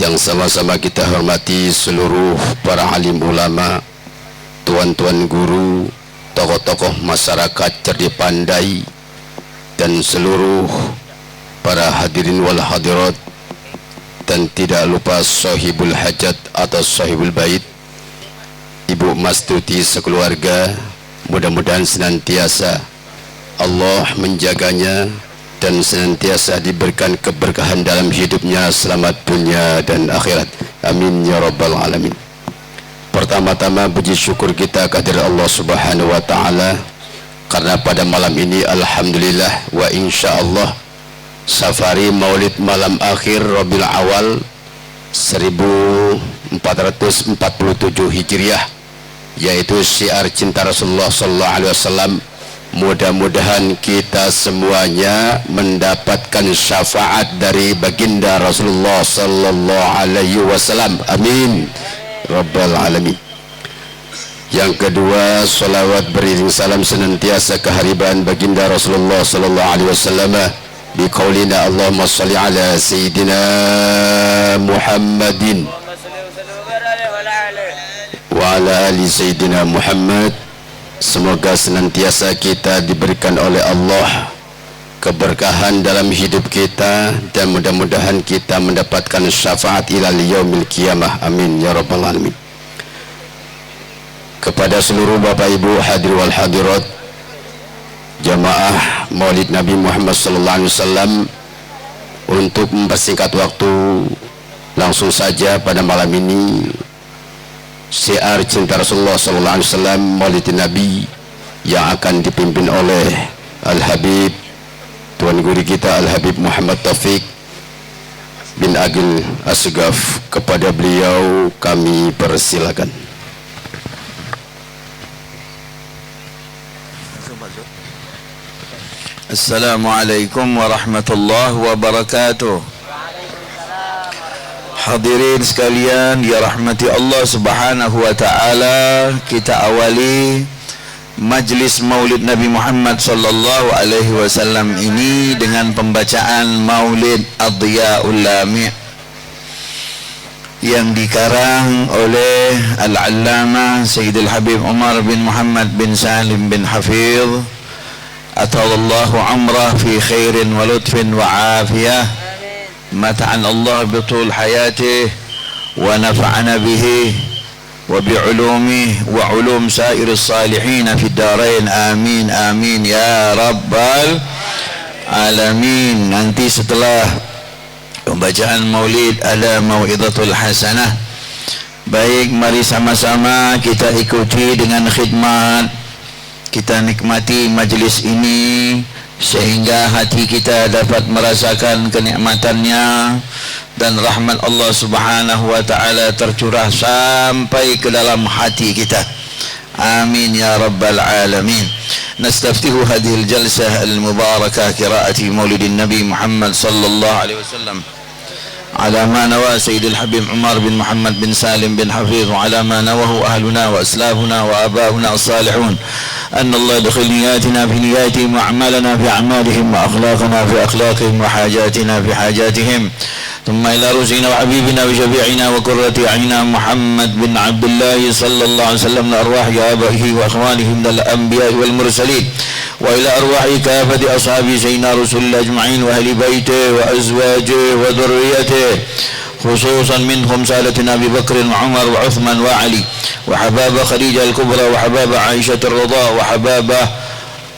yang sama-sama kita hormati seluruh para alim ulama, tuan-tuan guru, tokoh-tokoh masyarakat cerdik pandai, dan seluruh para hadirin wal hadirat, dan tidak lupa sahibul hajat atau sahibul bait, Ibu Mastuti sekeluarga. Mudah-mudahan senantiasa Allah menjaganya dan senantiasa diberikan keberkahan dalam hidupnya, selamat dunia dan akhirat. Amin ya rabbal alamin. Pertama-tama puji syukur kita kehadirat Allah Subhanahu wa taala karena pada malam ini alhamdulillah wa insyaallah safari Maulid malam akhir Rabiul Awal 1447 Hijriah, yaitu syiar cinta Rasulullah sallallahu alaihi wasallam. Mudah-mudahan kita semuanya mendapatkan syafaat dari baginda Rasulullah sallallahu alaihi wasallam. Amin rabbal alamin. Yang kedua, salawat beriring salam senantiasa kehadiran baginda Rasulullah sallallahu alaihi wasallam bi qaulina Allahumma shalli ala sayyidina Muhammadin wa ala ali sayyidina Muhammad. Semoga senantiasa kita diberikan oleh Allah keberkahan dalam hidup kita, dan mudah-mudahan kita mendapatkan syafaat ilal yaumil qiyamah. Amin ya rabbal alamin. Kepada seluruh Bapak Ibu hadir wal hadirat jamaah Maulid Nabi Muhammad sallallahu alaihi wasallam, untuk mempersingkat waktu, langsung saja pada malam ini syiar cinta Rasulullah sallallahu alaihi wasallam Maulid Nabi yang akan dipimpin oleh Al-Habib Tuan Guru kita Al-Habib Muhammad Taufik bin Agil Asgaf. Kepada beliau kami persilakan. Assalamualaikum warahmatullahi wabarakatuh. Hadirin sekalian, ya rahmati Allah Subhanahu wa taala, kita awali majlis Maulid Nabi Muhammad sallallahu alaihi wasallam ini dengan pembacaan Maulid Ad-Diyaul Lami' yang dikarang oleh Al-Allamah Sayyidul Habib Umar bin Muhammad bin Salim bin Hafidh, atallahu umrah fi khairin wa lutfin wa afiyah, mata'an Allah bitul hayatih wa nafa'ana bihi wa bi'ulumihi wa ulum sa'iris salihin fi darain. Amin amin ya rabbal alamin. Nanti setelah pembacaan maulid ada mau'izatul hasanah. Baik, mari sama-sama kita ikuti dengan khidmat, kita nikmati majlis ini sehingga hati kita dapat merasakan kenikmatannya dan rahmat Allah Subhanahu wa taala tercurah sampai ke dalam hati kita. Amin ya rabbal alamin. Nastaftihu hadhihi al-jalsah al-mubarakah qira'ati Maulidin Nabi Muhammad sallallahu alaihi wasallam على ما نوى سيد الحبيب عمر بن محمد بن سالم بن حفيظ، وعلى ما نواه أهلنا وأسلافنا وآباؤنا الصالحون، أن الله يدخل نياتنا في نياتهم وأعمالنا في أعمالهم وأخلاقنا في أخلاقهم وحاجاتنا في حاجاتهم، ثم إلى رسولنا وحبيبنا وشفيعنا وقرة أعيننا محمد بن عبد الله صلى الله عليه وسلم لأرواح آبائه وأخوانه من الأنبياء والمرسلين، وإلى أرواح كافة أصحاب سيدنا رسول الله أجمعين وأهل بيته وأزواجه وذريته، خصوصا منهم سادتنا أبي بكر وعمر وعثمان وعلي وحباب خديجة الكبرى وحباب عائشة الرضا وحباب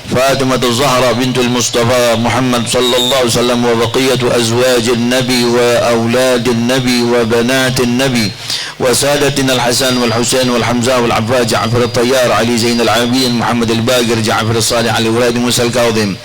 فاطمة الزهراء بنت المصطفى محمد صلى الله عليه وسلم، وبقية أزواج النبي وأولاد النبي وبنات النبي، وسادتنا الحسن والحسين والحمزة والعباس جعفر الطيار علي زين العابدين محمد الباقر جعفر الصالح علي ولاد موسى الكاظم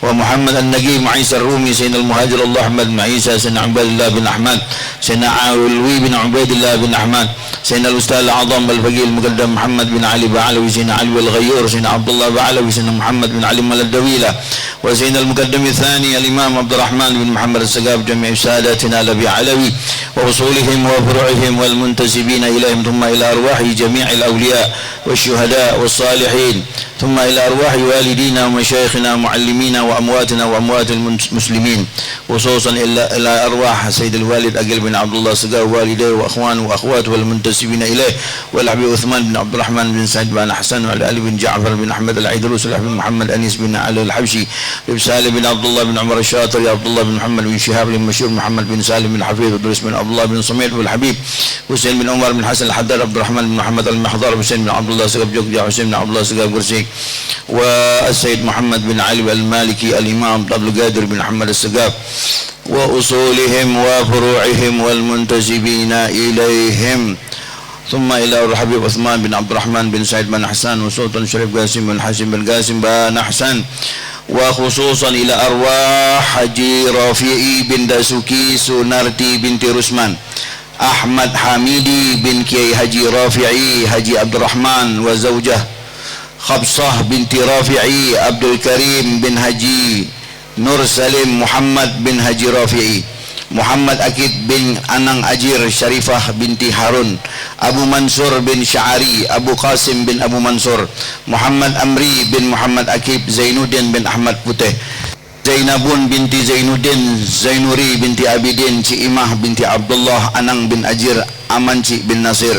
ومحمد النجيب عيسى الرومي سيدنا المهاجر الله أحمد بن عيسى سيدنا عباد الله بن أحمد سيدنا علوي بن عبيد الله بن أحمد سيدنا الأستاذ الأعظم الفقيه المقدم محمد بن علي بعلوي سيدنا علوي الغيور سيدنا عبد الله بعلوي سيدنا محمد محمد بن علي الدويلة وسيدنا المقدم الثاني الإمام عبد الرحمن بن محمد السقاف جميع ساداتنا الأبي علوي وأصولهم وفروعهم والمنتسبين إليهم ثم إلى أرواح جميع الأولياء والشهداء والصالحين ثم إلى أرواح والدينا ومشايخنا ومعلمينا وأمواتنا وأموات المسلمين خصوصا إلى أرواح سيد الوالد أقل بن عبد الله السقاف والديه وأخوانه وأخواته والمنتسبين إليه والأبي عثمان بن عبد الرحمن بن سعد بن حسن وعلى علي بن جعفر بن أحمد العيدروس بن محمد أنيس بن علي الحبشي بن سالم بن عبد الله بن عمر الشاطري عبد الله بن محمد بن شهاب بن مشهور محمد بن سالم بن حفيظ ودرس بن عبد الله بن صميد بن الحبيب حسين بن عمر بن حسن الحداد عبد الرحمن بن محمد المحضر حسين بن عبد الله سقاف جوكجا حسين بن عبد الله سقاف قرسي والسيد محمد بن علي المالكي الإمام عبد القادر بن محمد السقاف وأصولهم وفروعهم والمنتسبين إليهم ثم إلى الحبيب عثمان بن عبد الرحمن بن سعيد بن حسان وسلطان شريف قاسم بن حسين بن قاسم بن حسن وخصوصا إلى أرواح حجي رافعي بن دسوكي سونارتي بنت رسمان أحمد حميدي بن كي حجي رافعي حجي عبد الرحمن وزوجه خبصة بنت رافعي عبد الكريم بن حجي نور سليم محمد بن حجي رافعي محمد أكيد بن أنang أجير شريفة بنت هارون أبو منصور بن شعري أبو قاسم بن أبو منصور محمد أمري بن محمد أكيب زينودين بن أحمد Putih Zainabun binti Zainuddin Zainuri binti Abidin Ciimah binti Abdullah Anang bin Ajir Amanci bin Nasir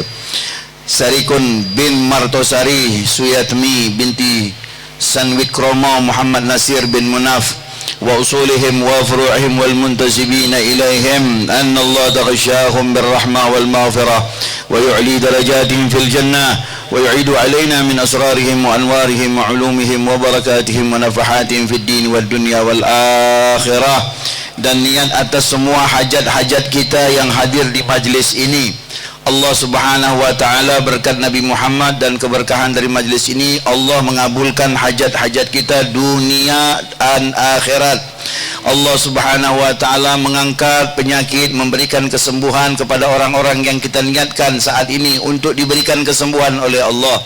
Sarikun bin Martosari Suyatmi binti Sanwikromo Muhammad Nasir bin Munaf wa usulihim wa furu'ihim wal muntasibina ilaihim anna Allah taghashahum birrahmah wal maghfirah wa yu'li darajatihim fil jannah wa yu'idu alaina min asrarihim wa anwarihim wa ulumihim wa barakatihim wa nafahatihim fid din wad dunya wal akhirah. Dan niat atas semua hajat-hajat kita yang hadir di majlis ini, Allah subhanahu wa ta'ala berkat Nabi Muhammad dan keberkahan dari majlis ini, Allah mengabulkan hajat-hajat kita dunia dan akhirat. Allah subhanahu wa ta'ala mengangkat penyakit, memberikan kesembuhan kepada orang-orang yang kita niatkan saat ini untuk diberikan kesembuhan oleh Allah,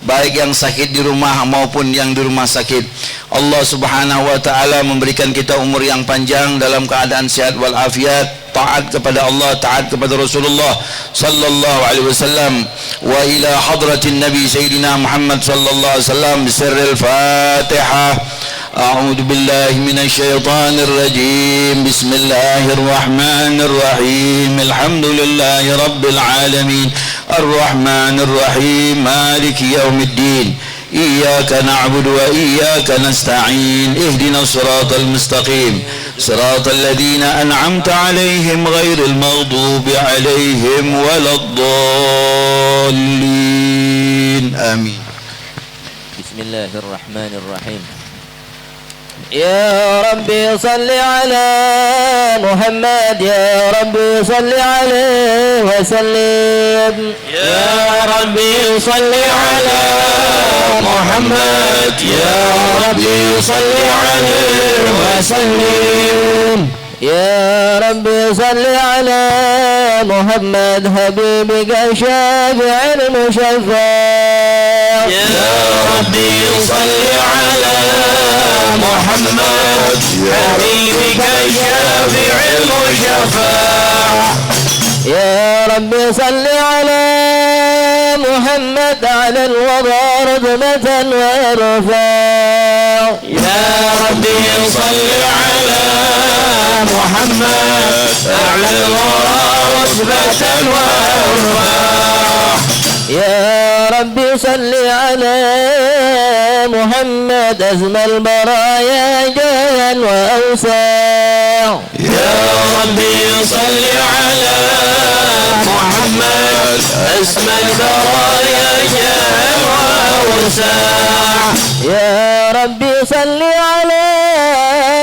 baik yang sakit di rumah maupun yang di rumah sakit. Allah subhanahu wa ta'ala memberikan kita umur yang panjang dalam keadaan sehat walafiat, taat kepada Allah, taat kepada Rasulullah sallallahu alaihi wasallam. Wa ila hadratin Nabi Sayyidina Muhammad sallallahu alaihi wasallam bisirril Fatihah. A'udzu billahi minasy syaithanir rajim. Bismillahir rahmanir rahim. Alhamdulillahi rabbil alamin. Arrahmanir rahim. Maliki yaumiddin. Iyyaka na'budu wa iyyaka nasta'in. Ihdinas siratal mustaqim. Siratal ladzina an'amta 'alaihim ghairil maghdubi 'alaihim waladdallin. Amin. Bismillahirrahmanirrahim. يا ربي صل على محمد يا ربي صل عليه وسلم يا ربي صل على محمد يا ربي صل عليه وسلم يا ربي صل على محمد حبيبك الشافع المشفع يا ربي صل على محمد حبيبك الشافع المشفع يا ربي صل على محمد على الوضع رتبة وارفع يا ربي صل على محمد أعلى الورى رتبة وارفع يا ربي صل على محمد أزمى البرايا جايا وأوسع يا ربي صل على محمد أسمى البرايا جاء وأوسع يا ربي صل على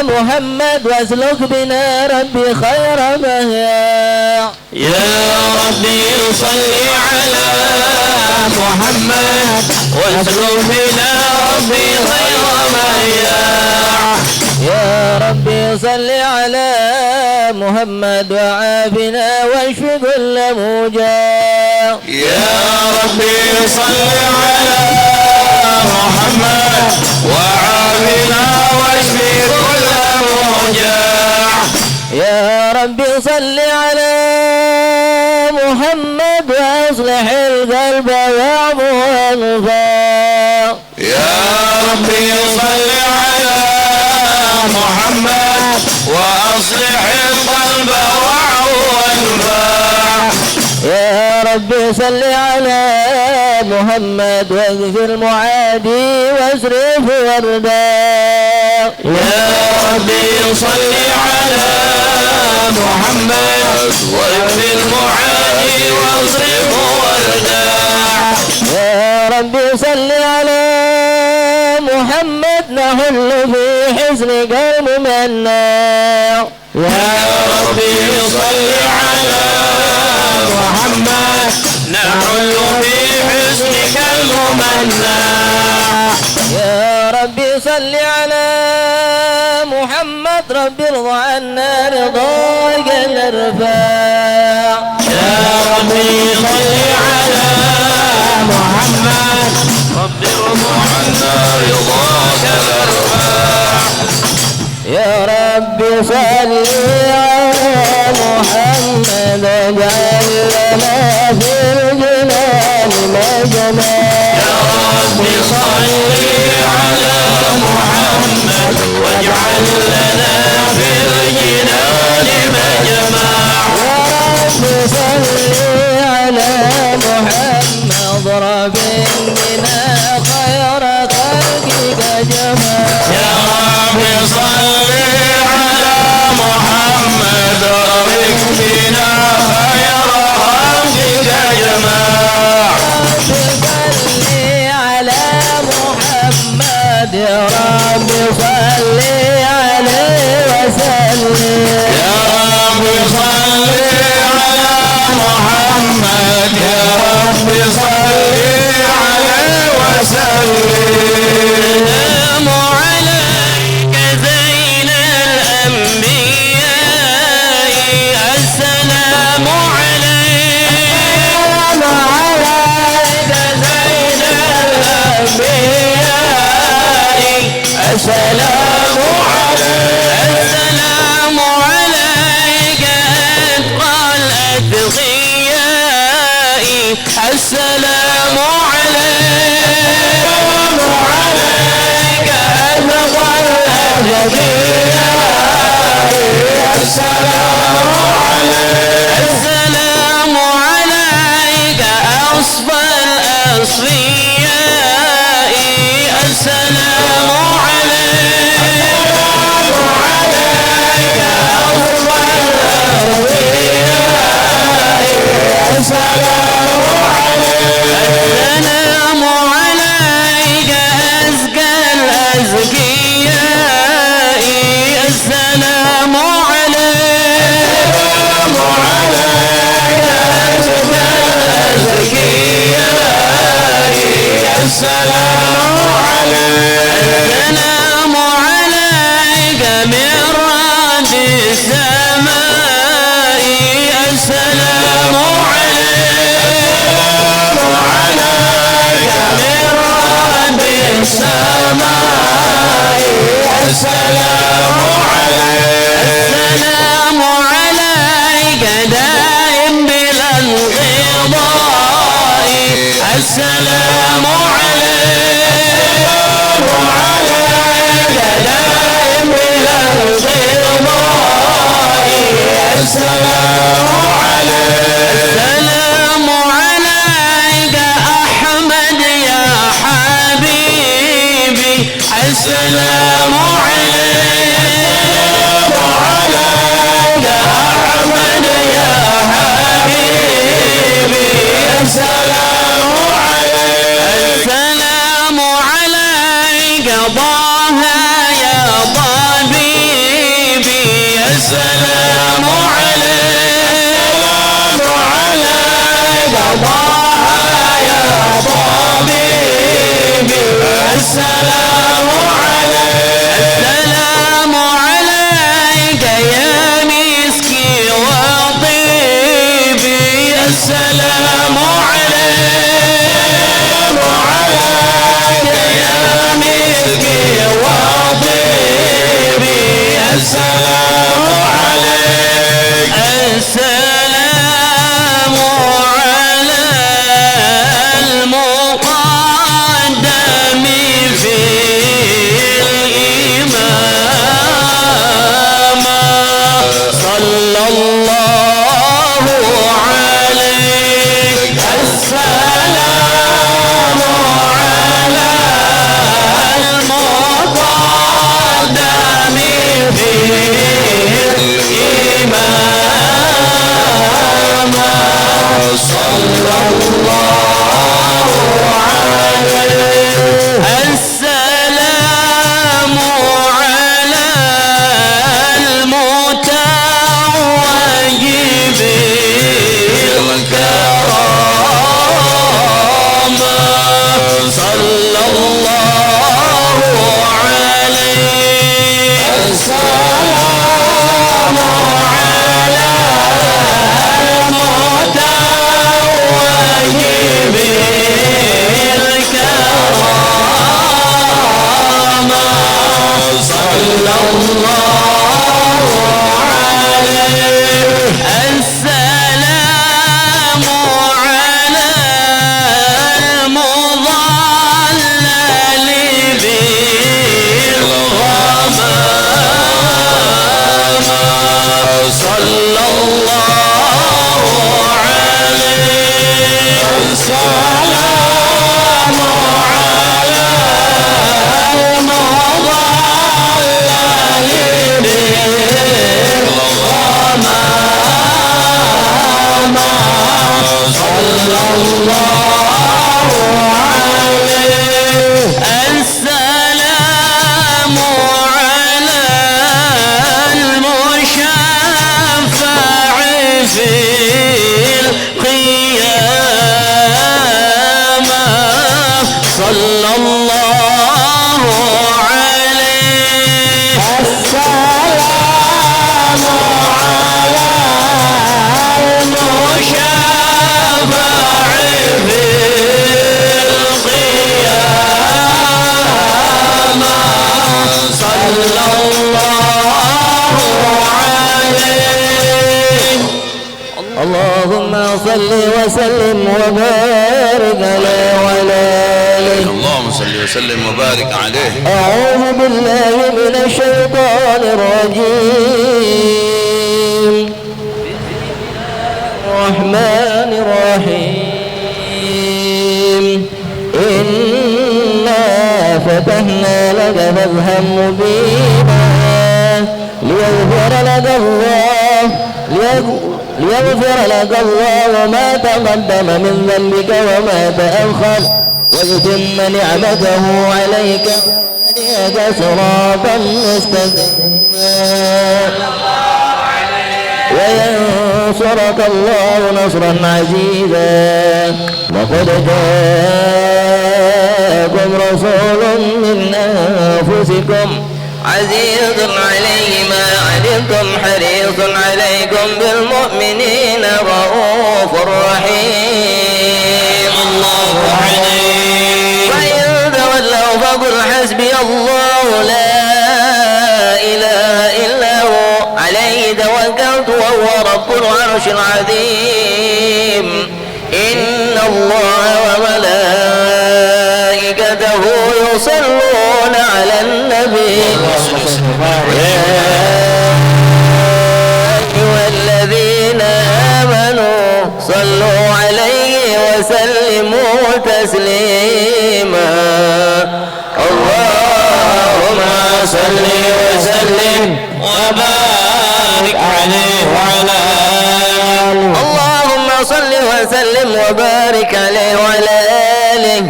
محمد واسلك بنا ربي خير مهيا يا ربي صل على محمد واسلك بنا ربي خير مهيا يا ربي صل على محمد وعافنا واشف كل موجع يا ربي صل على محمد وعافنا واشفي كل موجع. يا ربي صل على محمد وأصلح القلب وعفو والوفاء. يا ربي صل على محمد وأصلح القلب وعفو والوفاء. يا ربي صل على محمد واغفر المعادي واصرف ورداء. يا ربي صل على محمد واغفر المعادي واصرف ورداء. يا ربي صل على محمد نحل في حسن قلب مناع. يا ربي صل على محمد نحل في حسنك الممنع. يا ربي صل على محمد رب ارضى عنا رضاك الارفاع. يا ربي صل على محمد رب ارضى عنا رضاك الارفاع. يا ربي صل على محمد واجعل لنا في الجنان مجمع. يا ربي صل على محمد واجعل لنا في الجنان مجمع. يا ربي صل على محمد رب منا خير خلقك جمع. يا ربي صل على محمد ربك بنا خير خلقك جماع. يا رب صل عليه وسلم. يا رب صل على محمد يا رب صل عليه وسلم. السلام عليك زين الأنبياء. السلام عليك زين الأنبياء. السلام عليك السلام عليك أتقى الأتقياء. السلام عليك أتقى الأتقياء. السلام عليك السلام عليك أصفى الأصفياء. السلام السلام عليك أزكى الأزكياء. السلام عليك أزكى الأزكياء. السلام عليك السلام عليك من رب السماء. السلام السماء. السلام عليك السلام عليك دائم بلا انقضاء. السلام عليك دائم بلا انقضاء. السلام عليك السلام عليك أحمد يا حبيبي. السلام عليك أحمد يا حبيبي. السلام عليك السلام عليك طه يا طبيبي. السلام عليك طه يا طبيبي. السلام عليك السلام عليك يا مسكي وطيبي. السلام عليك صل وسلم وبارك عليه وعلى آله. اللهم صل وسلم وبارك عليه. أعوذ بالله من الشيطان الرجيم. الرحمن الرحيم. إنا فتحنا لك فتحا مبينا ليغفر لك الله ما تقدم من ذنبك وما تأخر ويتم نعمته عليك ويهديك صراطا مستقيما وينصرك الله نصرا عزيزا. لقد جاءكم رسول من أنفسكم عزيز عليه ما عنتم حريص عليكم بالمؤمنين رؤوف رحيم. الله عليه. فإن تولوا فقل حسبي الله لا إله إلا هو عليه توكلت وهو رب العرش العظيم. إن الله وملائكته يصلون على النبي يا أيها الذين آمنوا صلوا عليه وسلموا تسليما. اللهم صل وسلم وبارك عليه وعلى آله. اللهم صل وسلم وبارك عليه وعلى آله.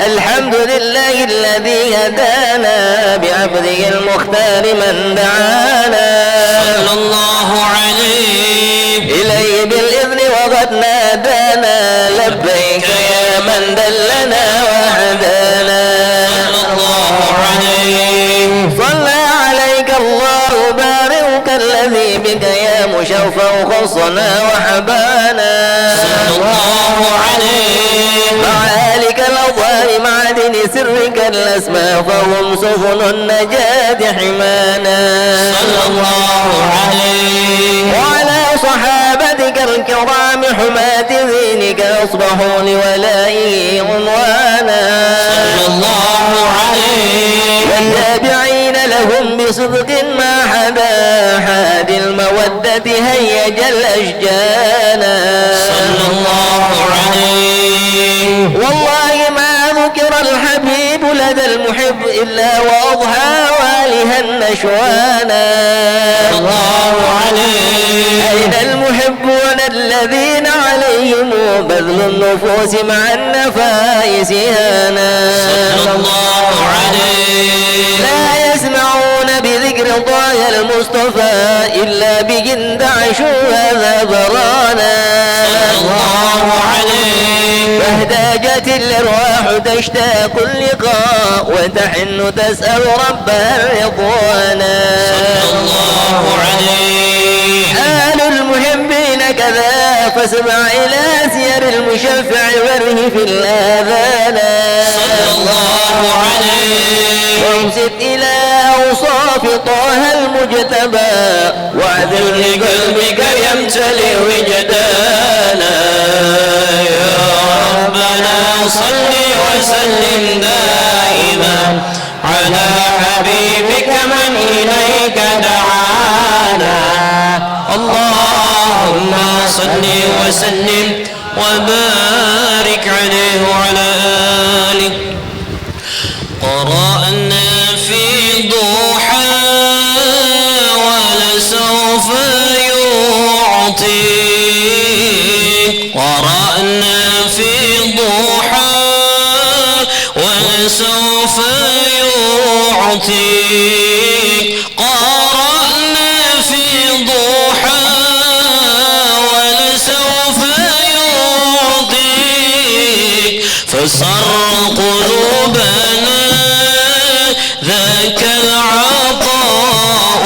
الحمد لله الذي هدانا بعبده المختار من دعانا صلى الله عليه إليه بالإذن وقد نادانا لبيك يا من دلنا وهدانا. صلى الله عليه. صلى عليك الله بارك الذي بك يا مشفع خصنا وحبانا. صلى الله عليه. مع آلك الأطهار معدن سرك الأسماء فهم سفن النجاة حمانا. صلى الله عليه. وعلى صحابتك الكرام حماة دينك أصبحوا لولائه عنوانا. صلى الله عليه. والتابعين لهم بصدق ما حدا حاد المودة هيج الأشجانا. صلى الله عليه. والله ما ذكر الحبيب لدى المحب إلا وأضحى والها النشوانا. الله عليه. أين المحبون الذين عليهم بذل النفوس مع النفائس هانا. صلى الله عليه. لا يسمعون بذكر طه المصطفى إلا بجند عشوا هذا برانا. صلى الله عليه. فاهتاجت الأرواح تشتاق اللقاء وتحن تسأل ربها الرضوانا. صلى الله عليه. آل المحبين كذا فاسمع إلى سير المشفع وره في الآذانا. صلى الله عليه. وامسك إلى أوصاف طه المجتبى واعذر لقلبك يمتلئ وجدانا. يا ربنا صل وسلم دائما على حبيبك من إليك دعانا. اللهم صل وسلم وبارك عليه وعلى آله. قرأنا في ضحى ولسوف يعطيك. قرأنا في ضحى ولسوف يعطيك. قرأنا في ضحى ولسوف يعطيك. فسر قلوبنا ذاك العطاء.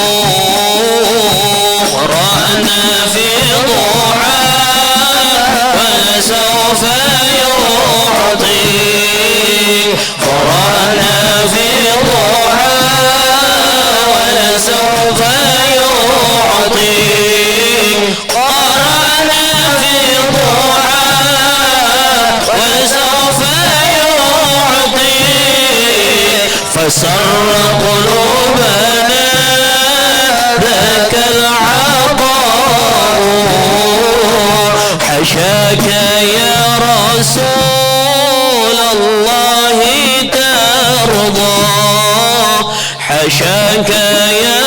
قرأنا في ضحى ولسوف يعطيك. قرأنا في ضحى ولسوف يعطيك. قرأنا في ضحى حشاك يا رسول الله ترضى حشاك يا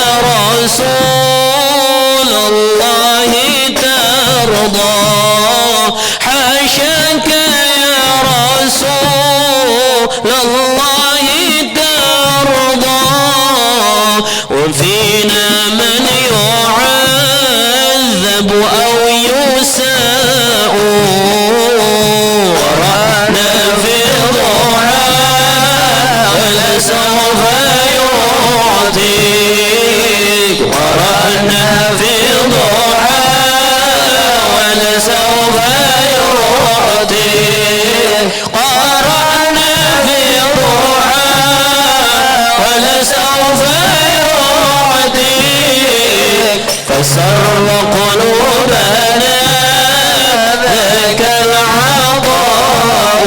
رسول الله ترضى حشاك يا رسول الله ترضى وفينا من يعذب أو يساء ورانا في ضحى ولسوف يعطيك ورانا في ضحى ولسوف يعطيك قرانا في ضحى ولسوف يعطيك فسر قلوبنا ذاك العطاء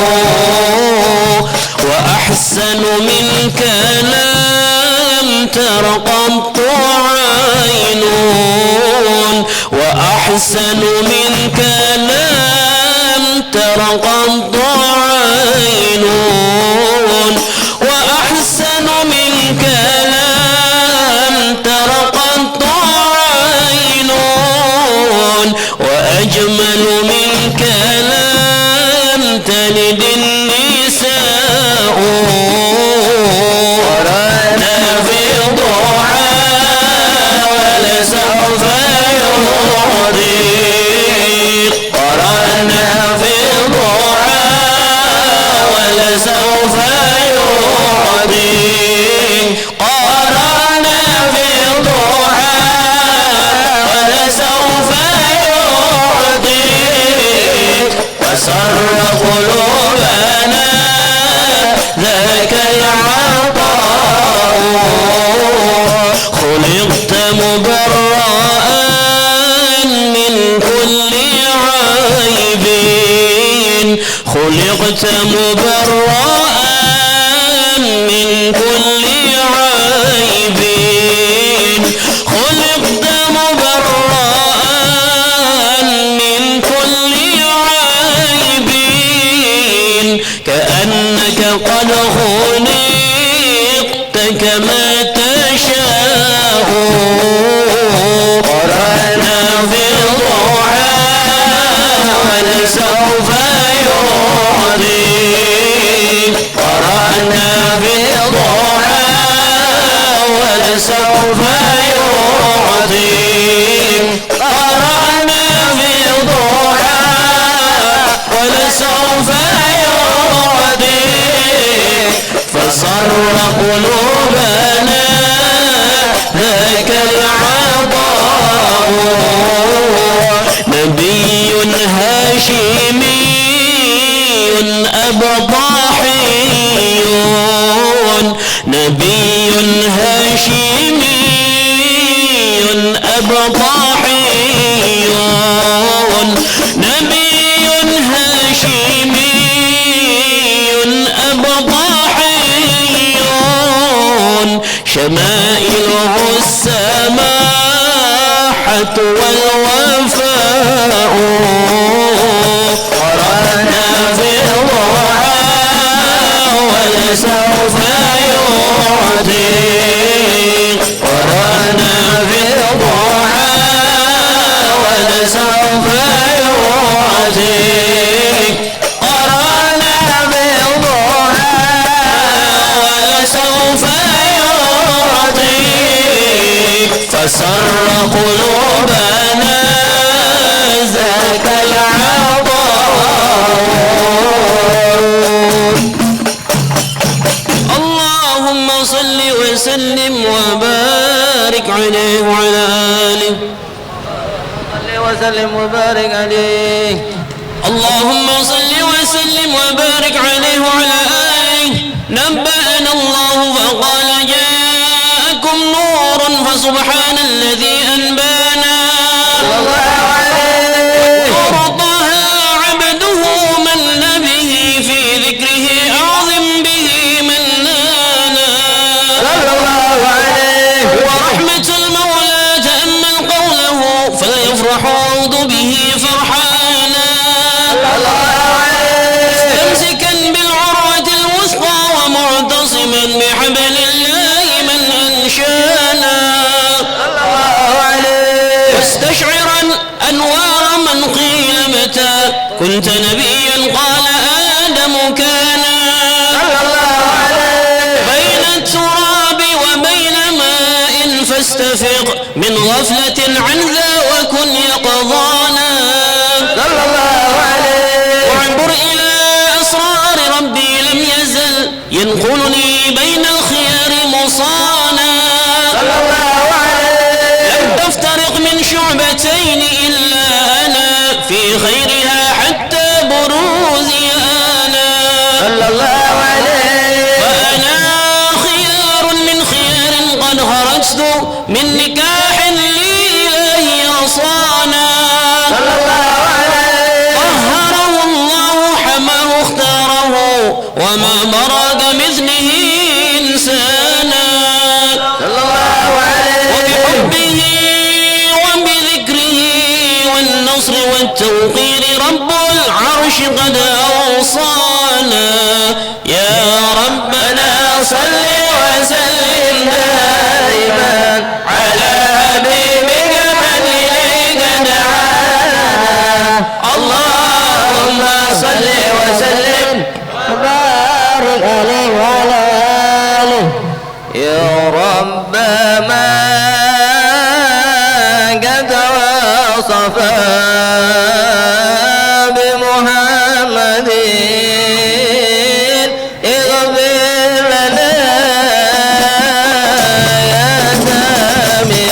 وأحسن منك لم تر قط عين وأحسن منك لم تر قط عين وأحسن منك لم تر قط عين وأجمل منك لم تلد النساء ورانا في ضحى ولسوف يعطيك ورانا في ضحى ولسوف يعطيك قرانا في ضحى ولسوف يعطيك وسر قلوبنا ذاك العطاء خلقت مبرأ من كل عيب خلقت مبرأ من كل عيب خلقت مبرأ من كل عيب كأنك قد خلقت كما تشاء قرانا في الضحى ولسوف يعطيك قرانا في الضحى ولسوف يعطيك قرانا في الضحى ولسوف يعطيك فصر قلوبنا ذاك العطاء نبي هاشمي أبطاحي نبي هاشمي أبطاحي نبي هاشمي أبطاحي شمائله السماحة والوفاء قرانا في الضحى ولسوف يعطيك قرانا في الضحى ولسوف يعطيك قرانا في الضحى ولسوف يعطيك فسر قلوبنا ذاك العطاء اللهم صل وسلم وبارك عليه وعلى آله صل وسلم وبارك عليه اللهم صل وسلم وبارك عليه وعلى آله نبأنا الله فقال جاءكم نور فسبحان الذي أنبانا ورضاها عبده من به في ذكره أعظم به منانا ورحمة المولى تأمل قوله فليفرحوا به فرحانا أنوار من قيل متى كنت نبيا قال آدم كان بين التراب وبين ماء فاستفق من غفلة عن ذا وكن يقظانا وانظر إلى أسرار ربي لم يزل ينقلني بين الخيار مصانا لم تفترق من شعبتين إلا أنا في خيرها حتى بروزي أنا فأنا خيار من خيار قد خرجت من نكاح لإلهي أصانا طهره الله حماه اختاره وما برد مثله إنسانا وبحبه وبذكره والنصر والتوقير رب العرش قد أوصانا يا ربنا صل وسلم دائما على حبيبك من إليك دعانا اللهم صل وسلم وبارك عليه وعلى آله يا رب ما قد وصفا بمحمد اغفر لنا يا سامي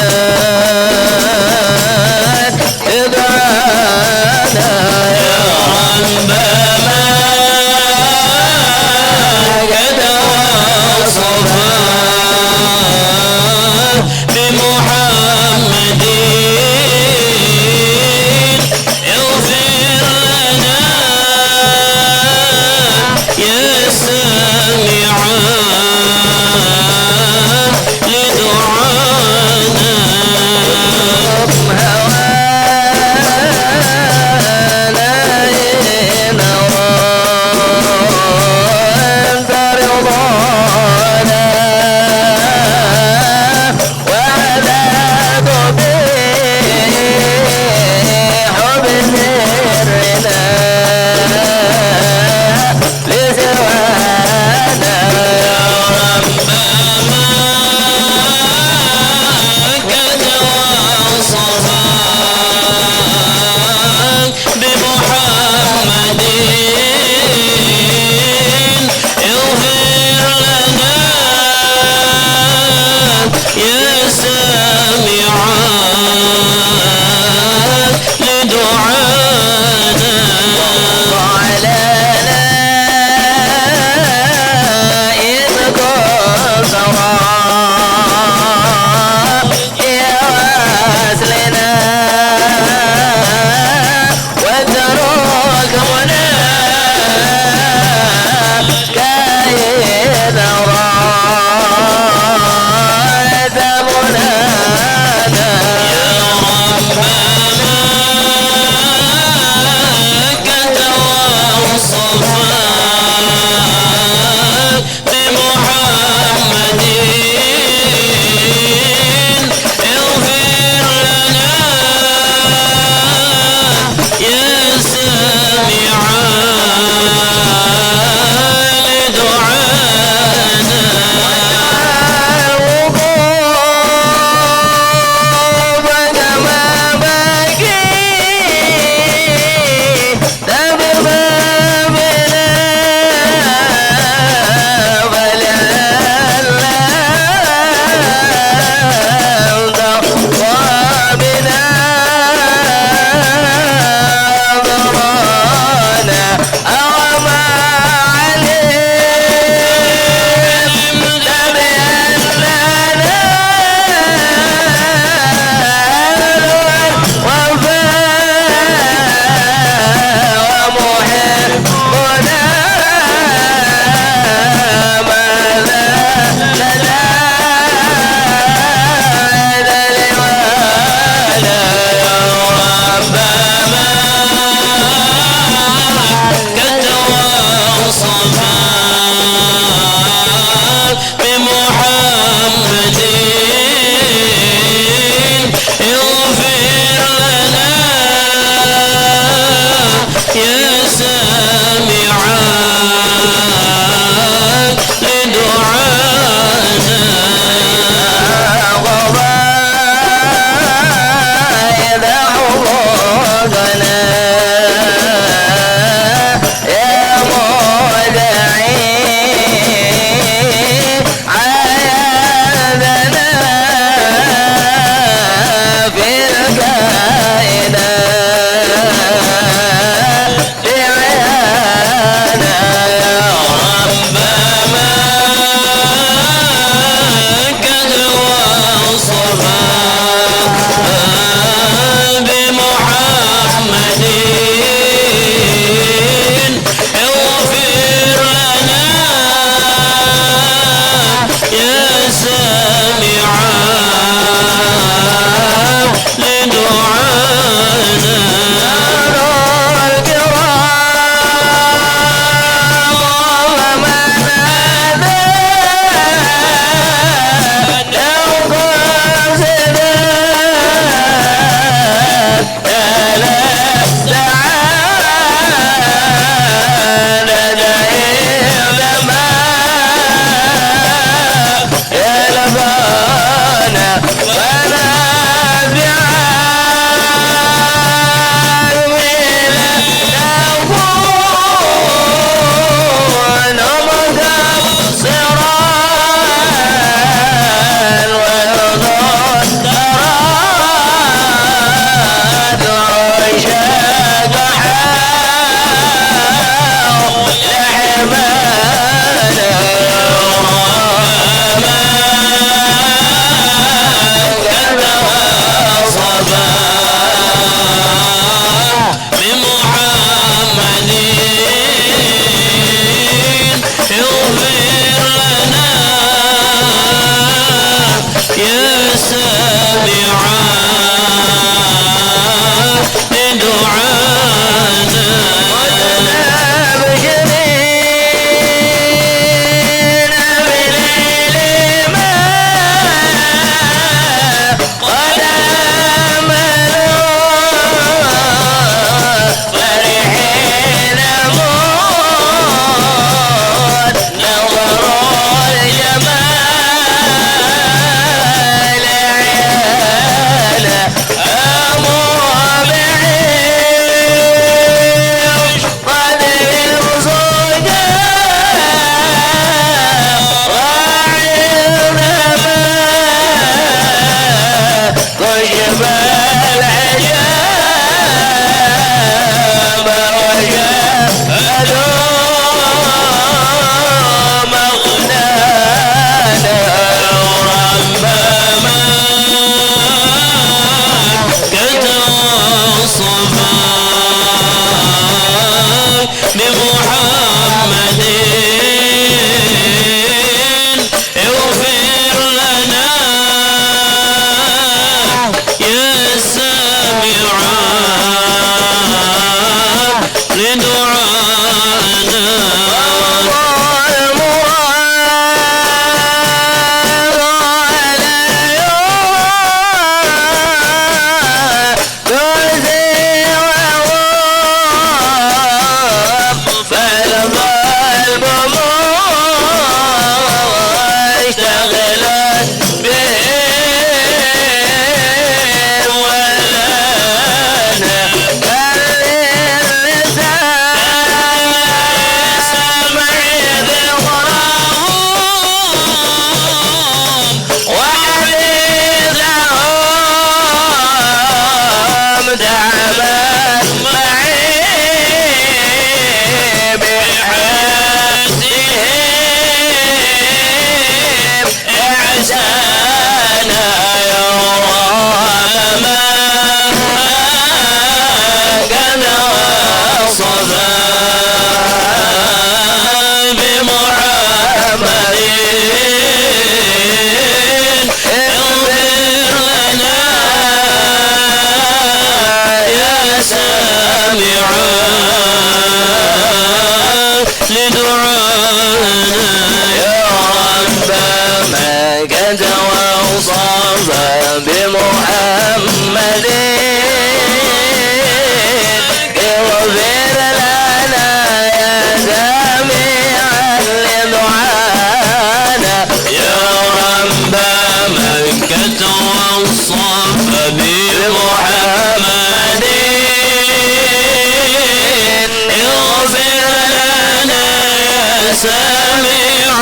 سامع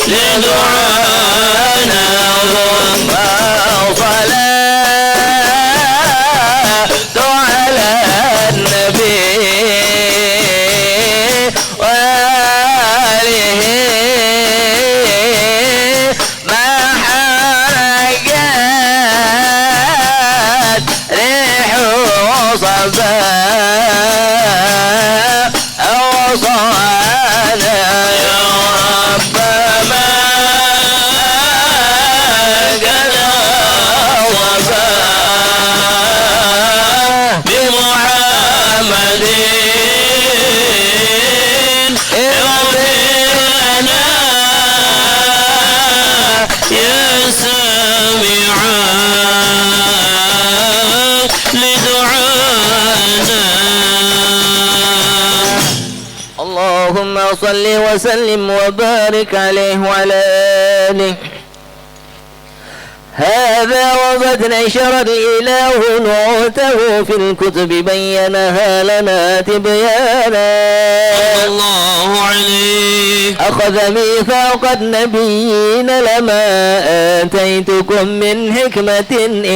لدعانا صلاة على النبي وآله ما حرقت ريح صبا أو صانا يا رب ما قد وفى بمحمد اغفرنا يا سامعا لدعانا اللهم صل وسلم وبارك عليه وعلى آله. هذا وقد نشر الإله نعوته في الكتب بينها لنا تبيانا الله عليه أخذ ميثاق النبيين لما آتيتكم من حكمة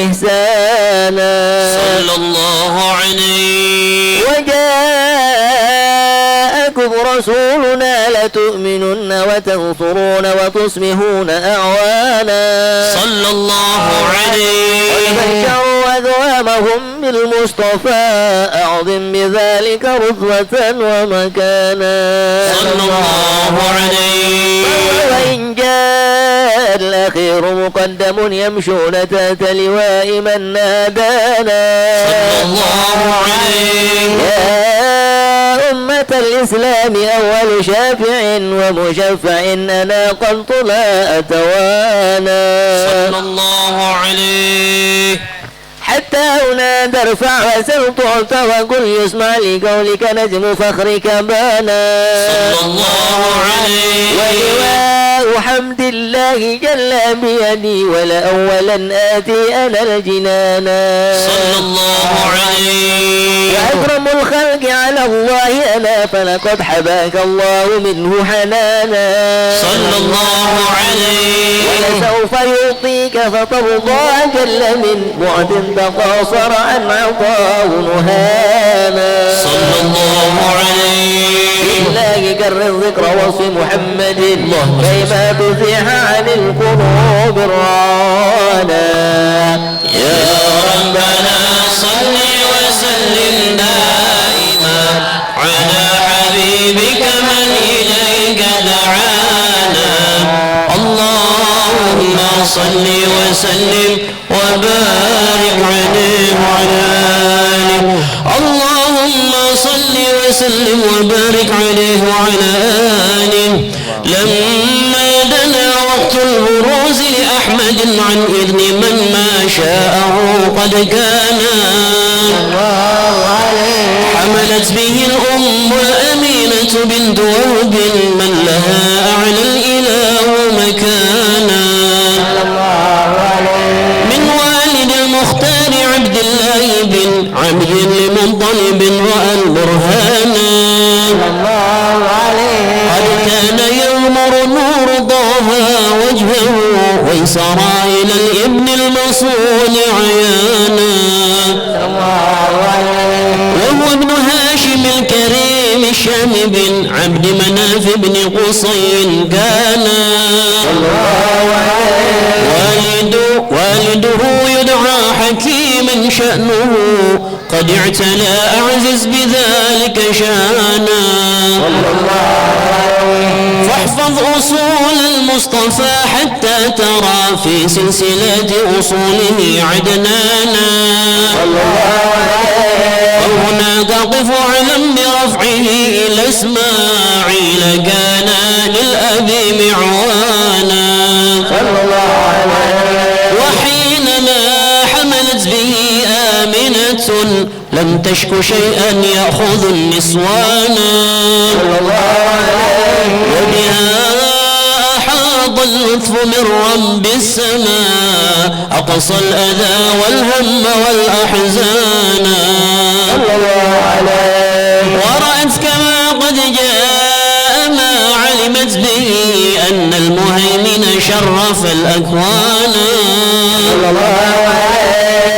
إحسانا صلى الله عليه وجاءكم رسولنا لتؤمنن وتنصرون وتصبحون أعوانا صلى الله عليه وبشروا أذوامهم بالمصطفى أعظم بذلك رتبة ومكانا صلى الله عليه وإن جاء الأخير مقدم يمشون تحت لواء من نادانا صلى الله عليه يا أمة الإسلام أول شافع ومشفع أنا قد لا أتوانا صلى الله عليه حتى هنا ترفع وسل تعطى وقل يسمع لقولك نجم فخرك بانا صلى الله عليه ولواء حمد الله جل بيدي ولأولا آتي أنا الجنانا صلى الله عليه وأكرم الخلق على الله أنا فلقد حباك الله منه حنانا صلى الله عليه ولسوف يعطيك فترضى جل من بعد تقاصر عن عطاه نهانا صلى الله عليه بالله كرر ذكر وصف محمد كيما تزيح عن القلوب الرانا يا ربنا صل وسلم دائما على حبيبك من إليك دعانا اللهم صل وسلم وبارك عليه وعلى آله اللهم صل وسلم وبارك عليه وعلى آله لما دنا وقت البروز لأحمد عن إذن من ما شاءه قد كان حملت به الأم الأمينة بنت وهب من لها أعلى الإله مكانا من والد المختار عبد الله بن عبد لمنطلب رأى البرهانا قد كان يغمر نور طه وجهه ويسرى إلى الابن المصون عيانا وهو ابن هاشم الكريم الشام بن عبد مناف بن قصي كان والده يدعى حكيما شأنه قد اعتلى أعزز بذلك شانا فاحفظ أصول المصطفى حتى ترى في سلسلة أصوله عدنانا وهناك قف علم برفعه إلى إسماعيل كان للأبي معوانا وحينما حملت به آمنة لم تشك شيئا يأخذ النسوانا وبها أحاط اللطف من رب السماء أقصى الأذى والهم والأحزان ورأت كما قد جاء ما علمت شرف الأكوان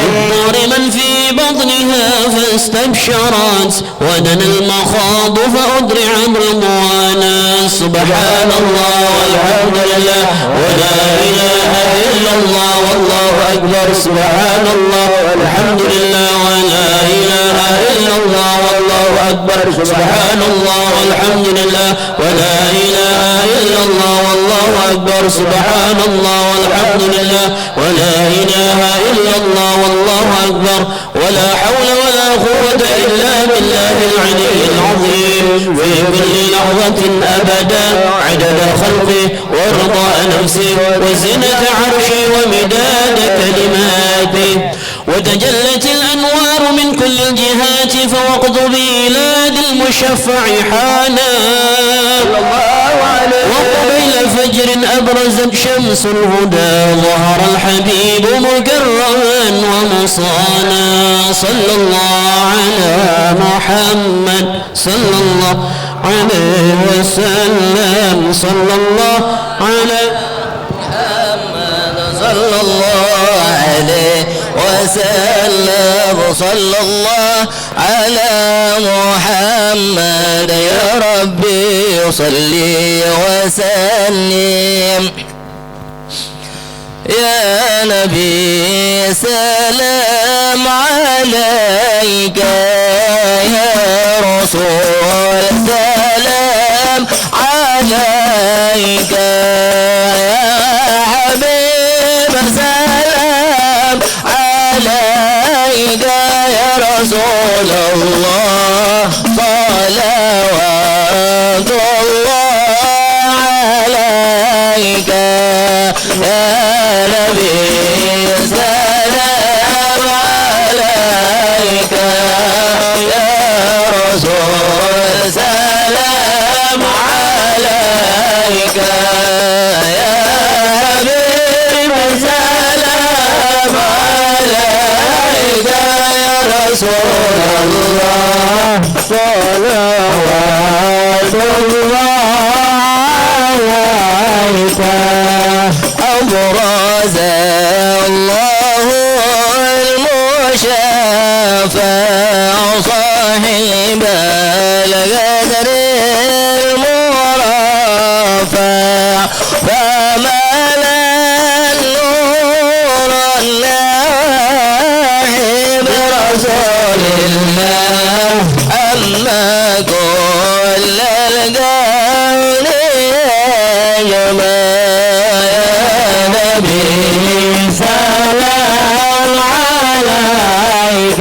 بالدور من في بطنها فاستبشرت ودنا المخاض فأدرع برضوانا سبحان الله والحمد لله ولا إله إلا الله والله أكبر سبحان الله والحمد لله ولا إله إلا الله والله أكبر سبحان الله والحمد لله ولا إله إلا الله والله أكبر سبحان الله والحمد لله ولا إله إلا الله والله أكبر ولا حول ولا قوة إلا بالله العلي العظيم في كل لحظة أبدا عدد خلقه ورضاء نفسه وزنة عرشه ومداد كلماته وتجلت الأنوار من كل الجهات فوقت بلاد المشفع حانا وقبيل فجر أبرزت شمس الهدى ظهر الحبيب مكرما ومصانا صلى الله على محمد صلى الله عليه وسلم صلى الله على محمد صلى الله عليه وسلم صلى الله على محمد يا ربي صلي وسلم يا نبي سلام عليك يا رسول سلام عليك يا حبيب سلام عليك يا رسول الله صلوات الله عليك يا نبي سلام عليك يا رسول سلام عليك يا حبيب سلام عليك يا رسول الله صلوات الله عليك أبرز الله المشفع صاحب القدر المرفع فملا النور الله برسول الله أما كل القول جمال سلام عليك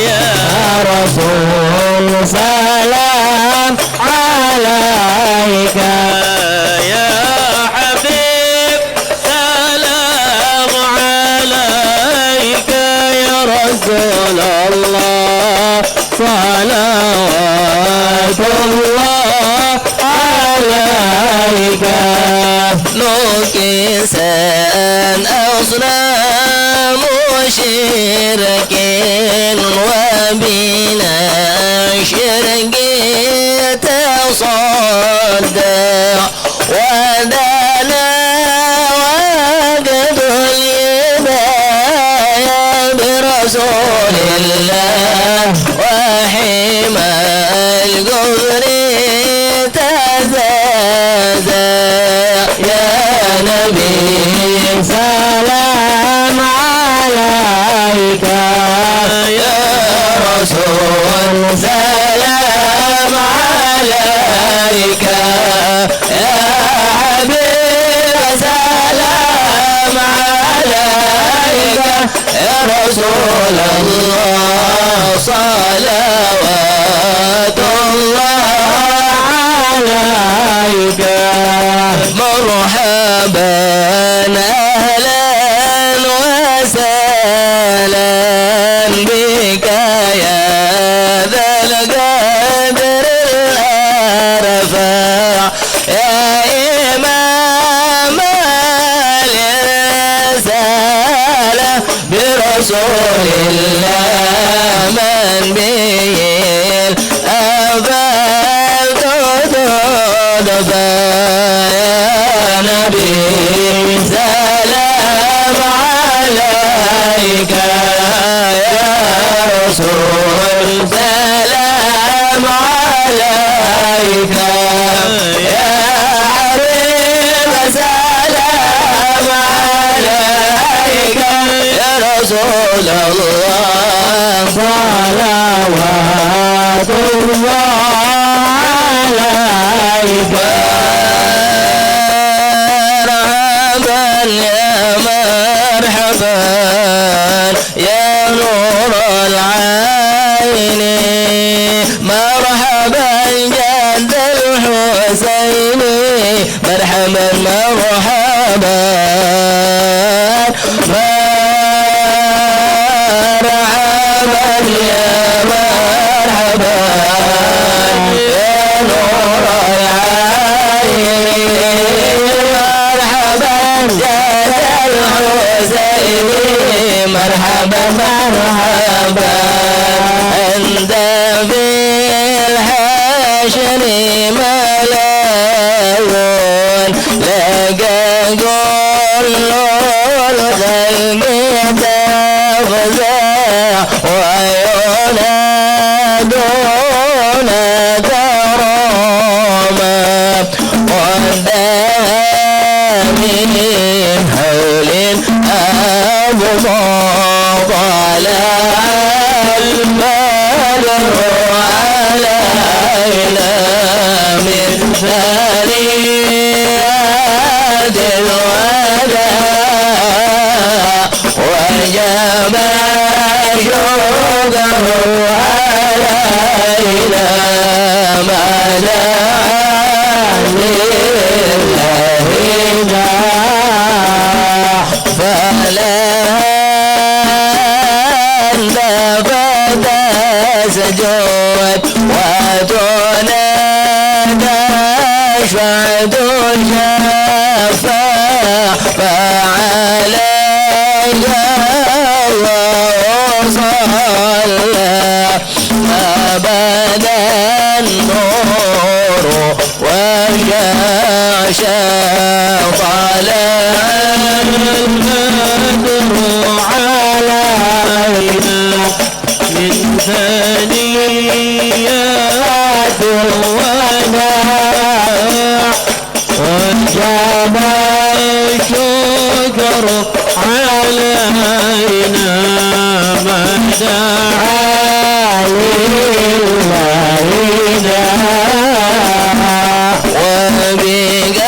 يا رسول سلام عليك يا حبيب سلام عليك يا رسول الله صلوات الله عليك نكسان أصنام شركين وبنا شرك تصدع ودنا وقد الهدايا برسول الله وحمى القبر تزازا يا نبي سلام عليك يا رسول سلام عليك يا حبيب سلام عليك يا رسول الله صلوات الله عليك مرحبا أهلا وسهلا بك يا ذا القدر الأرفع يا إمام الرسالة برسول الله رسول سلام عليك يا حبيب سلام عليك يا رسول الله صلوات الله عليك مرحبا يا نور العين مرحبا جد الحسين مرحبا مرحبا مرحبا يا مرحبا يا نور العين مرحبا جد الحسين مرحبا مرحبا أنت في الحشر ملايون لقى كل الخلق تفزع وينادون كرامة قدامهم حول أبو طلع البدر علينا من ثنيات الوداع وجب شكره علينا ما دعا لله فلا أنت فتسجد وتنادى شهد شفاع فعليك الله صلى أبدا النور وشاشا طلع البدر علينا من ثنيات الوداع وجب الشكر علينا ما دعا لله وبك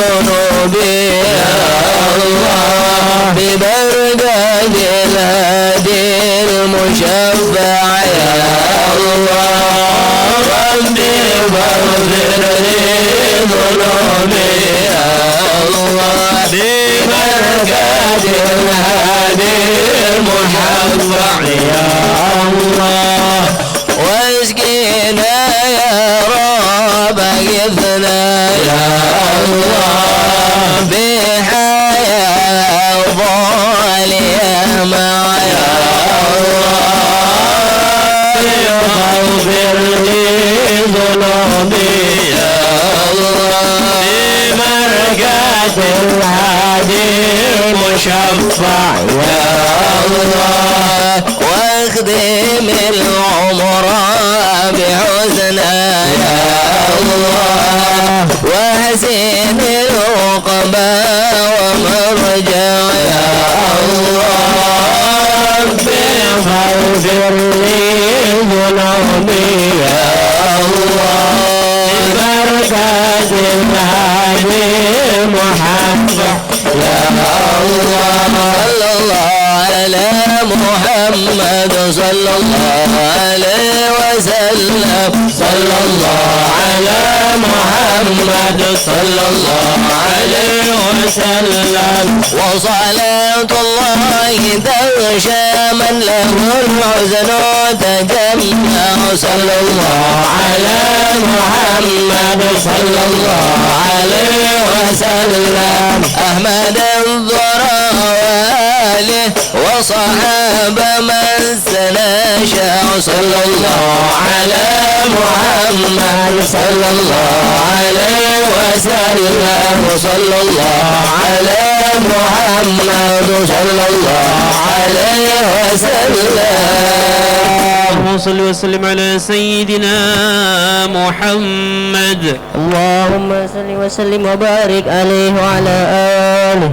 ذنوبي يا الله ببركة الهادي المشفع يا الله ربي فاغفر لي ذنوبي يا الله ببركة الهادي المشفع يا الله واسقينا يا رب اغثنا يا الله بحياة ظالمة يا الله اغفر لي ذنوبي يا الله ببركة الهادي المشفع يا الله واخدم العمر بحسنى يا الله وحسن العقبى ومرجع يا الله ربي فاغفر لي ذنوبي يا الله ببركة الهادي محمد يا الله صلى الله على محمد صلى الله عليه وسلم صلى الله على محمد صلى الله عليه وسلم وصلاة الله تغشى من له الحزن تجمع صلى الله على محمد صلى الله عليه وسلم أحمد الضراوالي وصحابة من سنشا صلى الله على محمد صلى الله عليه وسلم وصلى الله على محمد صلى الله عليه وسلم اللهم صل وسلم على سيدنا محمد. اللهم صل وسلم وبارك عليه وعلى آله.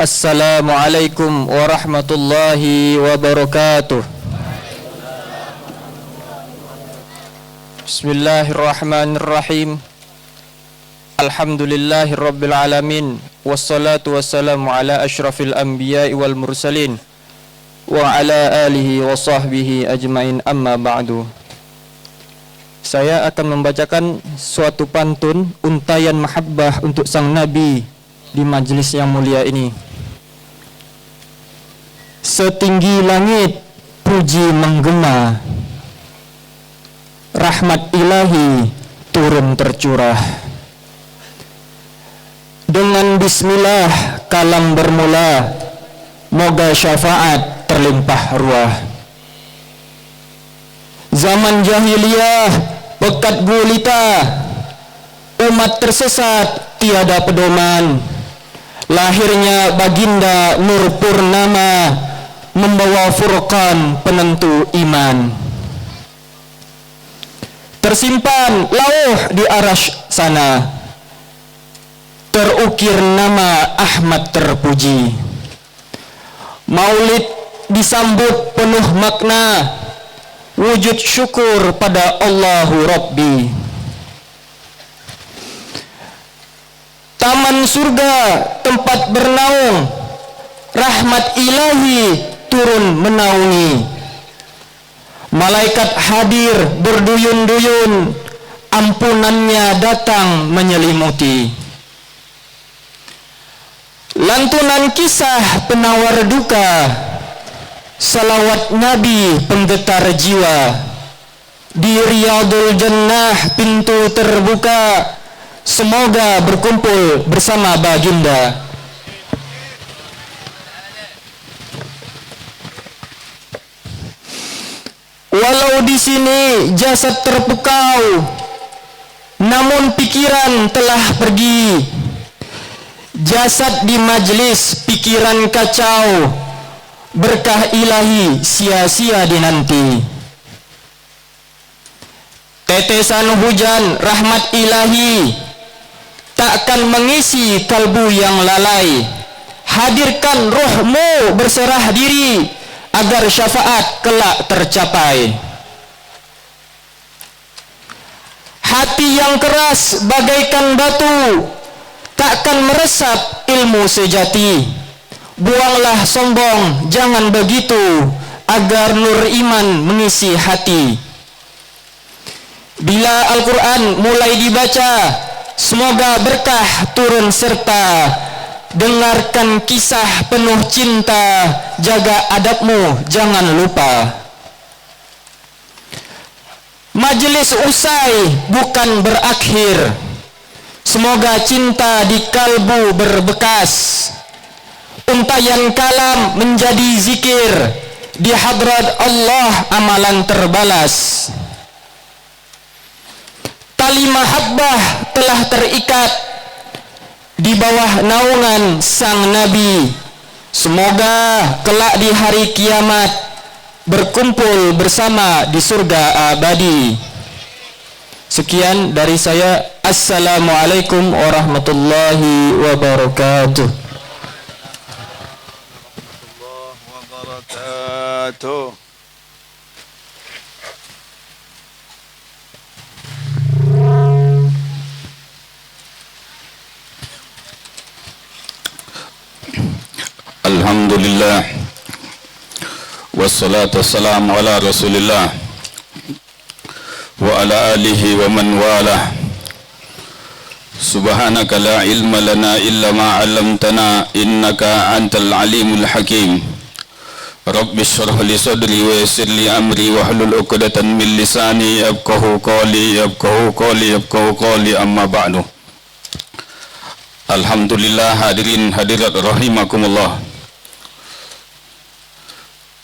Assalamualaikum warahmatullahi wabarakatuh. Bismillahirrahmanirrahim. Alhamdulillahirabbil alamin. Wassalatu wassalamu ala asyrafil anbiya'i wal mursalin wa ala alihi wa sahbihi ajmain, amma ba'du. Saya akan membacakan suatu pantun untayan mahabbah untuk sang Nabi di majlis yang mulia ini. Setinggi langit puji menggema, rahmat ilahi turun tercurah. Dengan bismillah kalam bermula, moga syafaat terlimpah ruah. Zaman jahiliyah pekat gulita, umat tersesat tiada pedoman. Lahirnya baginda Nur Purnama, membawa furqan penentu iman. Tersimpan lauh di arasy sana, terukir nama Ahmad terpuji. Maulid disambut penuh makna, wujud syukur pada Allahu Rabbi. Taman surga tempat bernaung, rahmat ilahi turun menaungi. Malaikat hadir berduyun-duyun, ampunannya datang menyelimuti. Lantunan kisah penawar duka, salawat Nabi penggetar jiwa. Di Riyadul Jannah pintu terbuka, semoga berkumpul bersama baginda. Walau di sini jasad terpukau, namun pikiran telah pergi. Jasad di majlis, pikiran kacau, berkah ilahi sia-sia dinanti. tetesan hujan rahmat ilahi takkan mengisi kalbu yang lalai. Hadirkan rohmu berserah diri agar syafaat kelak tercapai. Hati yang keras bagaikan batu takkan meresap ilmu sejati. Buanglah sombong, jangan begitu, agar nur iman mengisi hati. Bila Al-Quran mulai dibaca, semoga berkah turun serta. Dengarkan kisah penuh cinta, jaga adabmu jangan lupa. Majelis usai bukan berakhir, semoga cinta di kalbu berbekas. Untayan kalam menjadi zikir, di hadrat Allah amalan terbalas. Tali mahabbah telah terikat di bawah naungan sang Nabi. Semoga kelak di hari kiamat berkumpul bersama di surga abadi. Sekian dari saya. Assalamualaikum warahmatullahi wabarakatuh. Alhamdulillah wassalatu wassalamu ala rasulillah wa ala alihi wa man walah. Subhanaka la ilma lana illa ma 'allamtana innaka antal alimul hakim. Rabbi shrah li sadri wa yassir li amri wa hlul 'uqdatan min lisani yafqahu qawli amma ba'du. Alhamdulillah, hadirin hadirat rahimakumullah.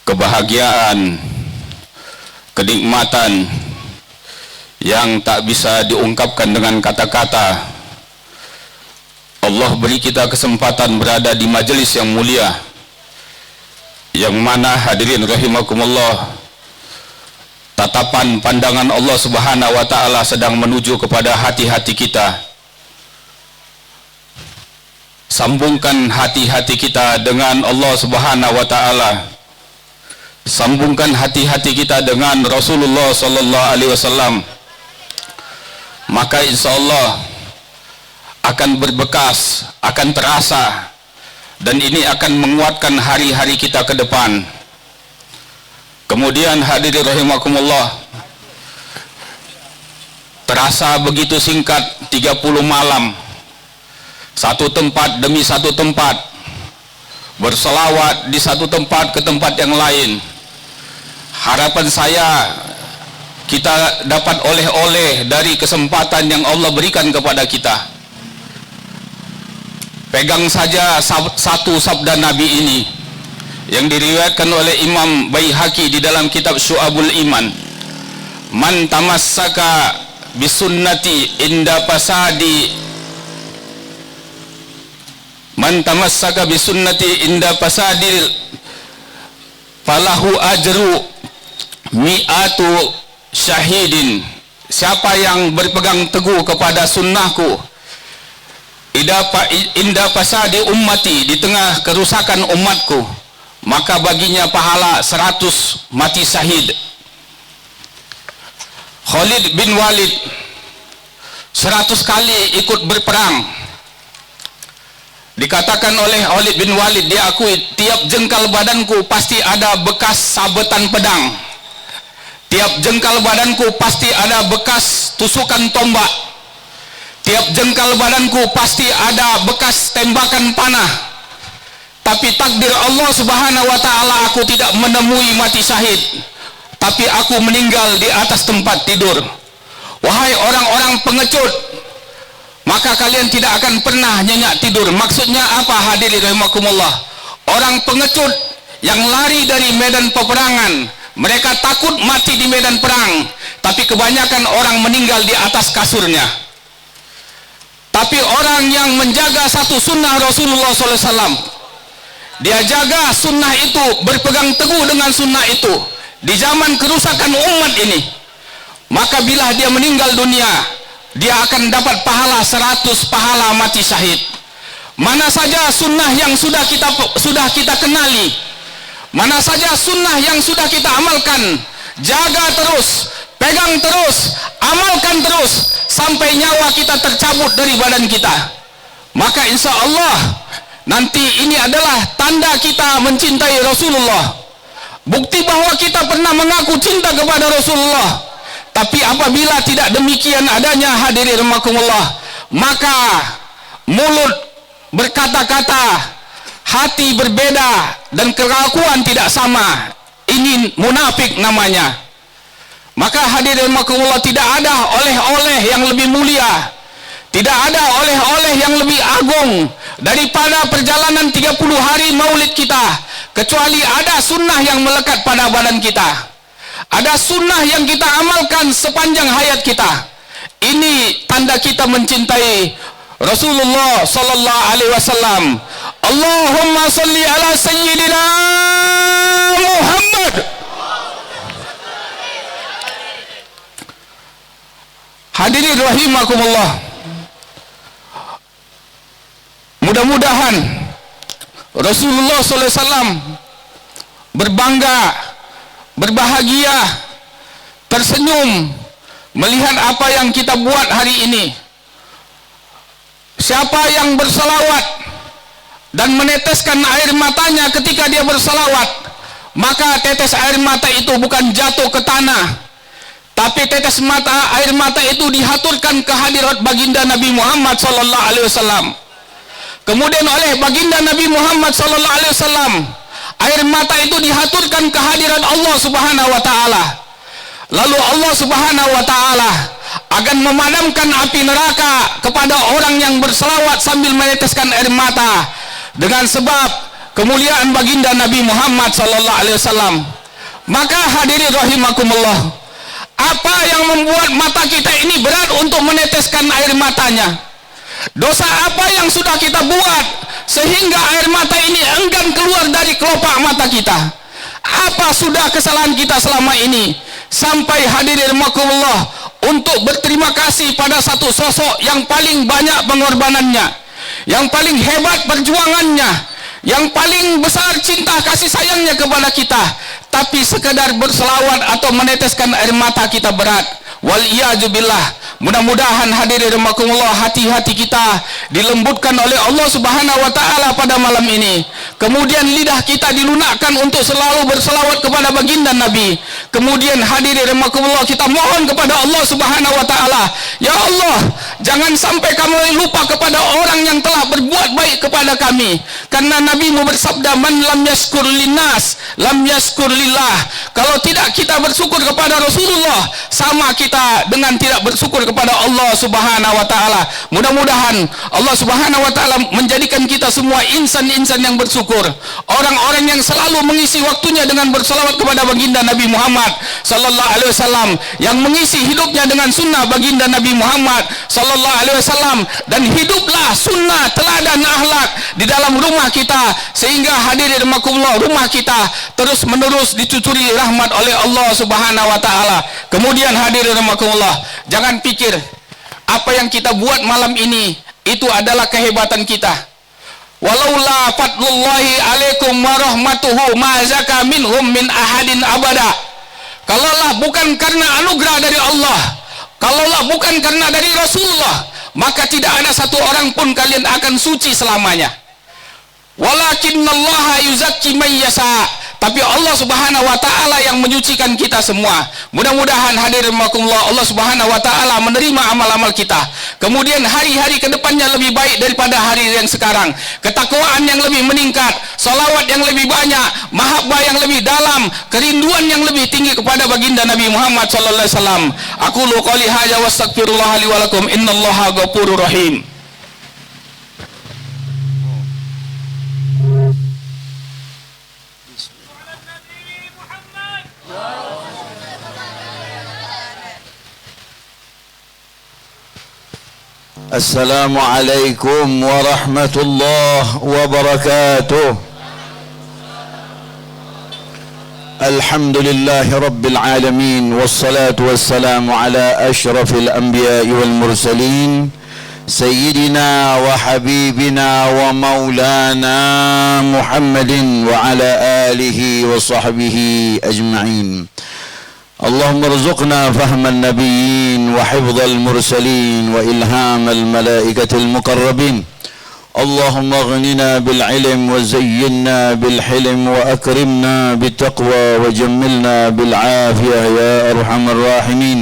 Kebahagiaan, kenikmatan yang tak bisa diungkapkan dengan kata-kata. Allah beri kita kesempatan berada di majelis yang mulia, yang mana hadirin rahimakumullah, tatapan pandangan Allah Subhanahu wa taala sedang menuju kepada hati-hati kita. Sambungkan hati-hati kita dengan Allah Subhanahu wa taala. Sambungkan hati-hati kita dengan Rasulullah sallallahu alaihi wasallam. Maka insyaallah akan berbekas, akan terasa, dan ini akan menguatkan hari-hari kita ke depan. Kemudian hadirin rahimakumullah, terasa begitu singkat 30 malam, satu tempat demi satu tempat, berselawat di satu tempat ke tempat yang lain. Harapan saya kita dapat oleh-oleh dari kesempatan yang Allah berikan kepada kita. Pegang saja satu sabda Nabi ini yang diriwayatkan oleh Imam Baihaqi di dalam kitab Syu'abul Iman. Man tamassaka bisunnati inda fasadi, man tamassaka bisunnati inda fasadil falahu ajru mi'atu syahidin. Siapa yang berpegang teguh kepada sunnahku inda fasadi ummati, di tengah kerusakan umatku, maka baginya pahala 100 mati syahid. Khalid bin Walid 100 kali ikut berperang. Dikatakan oleh Khalid bin Walid, diakui tiap jengkal badanku pasti ada bekas sabetan pedang, tiap jengkal badanku pasti ada bekas tusukan tombak, tiap jengkal badanku pasti ada bekas tembakan panah. Tapi takdir Allah Subhanahu wa taala, aku tidak menemui mati syahid, tapi aku meninggal di atas tempat tidur. Wahai orang-orang pengecut, maka kalian tidak akan pernah nyenyak tidur. Maksudnya apa hadirin rahimakumullah? Orang pengecut yang lari dari medan peperangan, mereka takut mati di medan perang, tapi kebanyakan orang meninggal di atas kasurnya. Tapi orang yang menjaga satu sunnah Rasulullah SAW, dia jaga sunnah itu, berpegang teguh dengan sunnah itu di zaman kerusakan umat ini, maka bila dia meninggal dunia, dia akan dapat pahala 100 pahala mati syahid. Mana saja sunnah yang sudah kita kenali, mana saja sunnah yang sudah kita amalkan, jaga terus, pegang terus, amalkan terus sampai nyawa kita tercabut dari badan kita. Maka insya Allah nanti ini adalah tanda kita mencintai Rasulullah, bukti bahwa kita pernah mengaku cinta kepada Rasulullah. Tapi apabila tidak demikian adanya, hadirin rahimakumullah, maka mulut berkata-kata, hati berbeda, dan kelakuan tidak sama. Ini munafik namanya. Maka hadirin rahimakumullah, tidak ada oleh-oleh yang lebih mulia, tidak ada oleh-oleh yang lebih agung daripada perjalanan 30 hari maulid kita, kecuali ada sunnah yang melekat pada badan kita. Ada sunnah yang kita amalkan sepanjang hayat kita. Ini tanda kita mencintai Rasulullah sallallahu alaihi wasallam. Allahumma salli ala sayyidina Muhammad. Hadirin rahimakumullah, mudah-mudahan Rasulullah sallallahu alaihi wasallam berbangga, berbahagia, tersenyum melihat apa yang kita buat hari ini. Siapa yang berselawat dan meneteskan air matanya ketika dia berselawat, maka tetes air mata itu bukan jatuh ke tanah, tapi tetes air mata itu dihaturkan ke hadirat baginda Nabi Muhammad sallallahu alaihi wasallam. Kemudian oleh baginda Nabi Muhammad sallallahu alaihi wasallam, air mata itu dihaturkan ke hadirat Allah Subhanahu wa taala. Lalu Allah Subhanahu wa taala akan memadamkan api neraka kepada orang yang berselawat sambil meneteskan air mata dengan sebab kemuliaan baginda Nabi Muhammad sallallahu alaihi wasallam. Maka hadirin rahimakumullah, apa yang membuat mata kita ini berat untuk meneteskan air matanya? Dosa apa yang sudah kita buat sehingga air mata ini enggan keluar dari kelopak mata kita? Apa sudah kesalahan kita selama ini sampai hadirin rahimakumullah untuk berterima kasih pada satu sosok yang paling banyak pengorbanannya, yang paling hebat perjuangannya, yang paling besar cinta kasih sayangnya kepada kita, tapi sekedar berselawat atau meneteskan air mata kita berat. Wal iyadu billah. Mudah-mudahan hadirin rahimakumullah, hati-hati kita dilembutkan oleh Allah Subhanahu wa taala pada malam ini. Kemudian lidah kita dilunakkan untuk selalu berselawat kepada baginda Nabi. Kemudian hadirin rahimakumullah, kita mohon kepada Allah Subhanahu wa taala, ya Allah, jangan sampai kami lupa kepada orang yang telah berbuat baik kepada kami. Karena Nabi-Mu bersabda, man lam yashkur linnas lam yashkur lillah. Kalau tidak kita bersyukur kepada Rasulullah, sama kita dengan tidak bersyukur kepada Allah Subhanahu wa taala. Mudah-mudahan Allah Subhanahu wa taala menjadikan kita semua insan-insan yang bersyukur, orang-orang yang selalu mengisi waktunya dengan berselawat kepada baginda Nabi Muhammad sallallahu alaihi wasallam, yang mengisi hidupnya dengan sunnah baginda Nabi Muhammad sallallahu alaihi wasallam, dan hiduplah sunnah teladan akhlak di dalam rumah kita, sehingga hadirin rahimakumullah, rumah kita terus menerus dicucuri rahmat oleh Allah Subhanahu wa taala. Kemudian hadirin rahimakumullah, jangan pikir apa yang kita buat malam ini itu adalah kehebatan kita. Walaula fadlullahi alaikum warahmatuhu ma zaka minhum min ahadin abada. Kalaulah bukan karena anugerah dari Allah, kalaulah bukan karena dari Rasulullah, maka tidak ada satu orang pun kalian akan suci selamanya. Walakinnallaha yuzakki man yasha. Tapi Allah Subhanahu wa taala yang menyucikan kita semua. Mudah-mudahan hadirin rahimakumullah, Allah Subhanahu wa taala menerima amal-amal kita. Kemudian hari-hari ke depannya lebih baik daripada hari yang sekarang. Ketakwaan yang lebih meningkat, salawat yang lebih banyak, mahabbah yang lebih dalam, kerinduan yang lebih tinggi kepada baginda Nabi Muhammad sallallahu alaihi wasallam. Aqulu qouli hadza wastaghfirullah li wa lakum, innallaha ghafurur rahim. Assalamualaikum warahmatullahi wabarakatuh. الحمد لله رب العالمين والصلاة والسلام على أشرف الأنبياء والمرسلين سيدنا وحبيبنا ومولانا محمد وعلى آله وصحبه أجمعين. اللهم ارزقنا فهم النبيين وحفظ المرسلين وإلهام الملائكة المقربين. اللهم اغننا بالعلم وزينا بالحلم وأكرمنا بالتقوى وجملنا بالعافية يا أرحم الراحمين.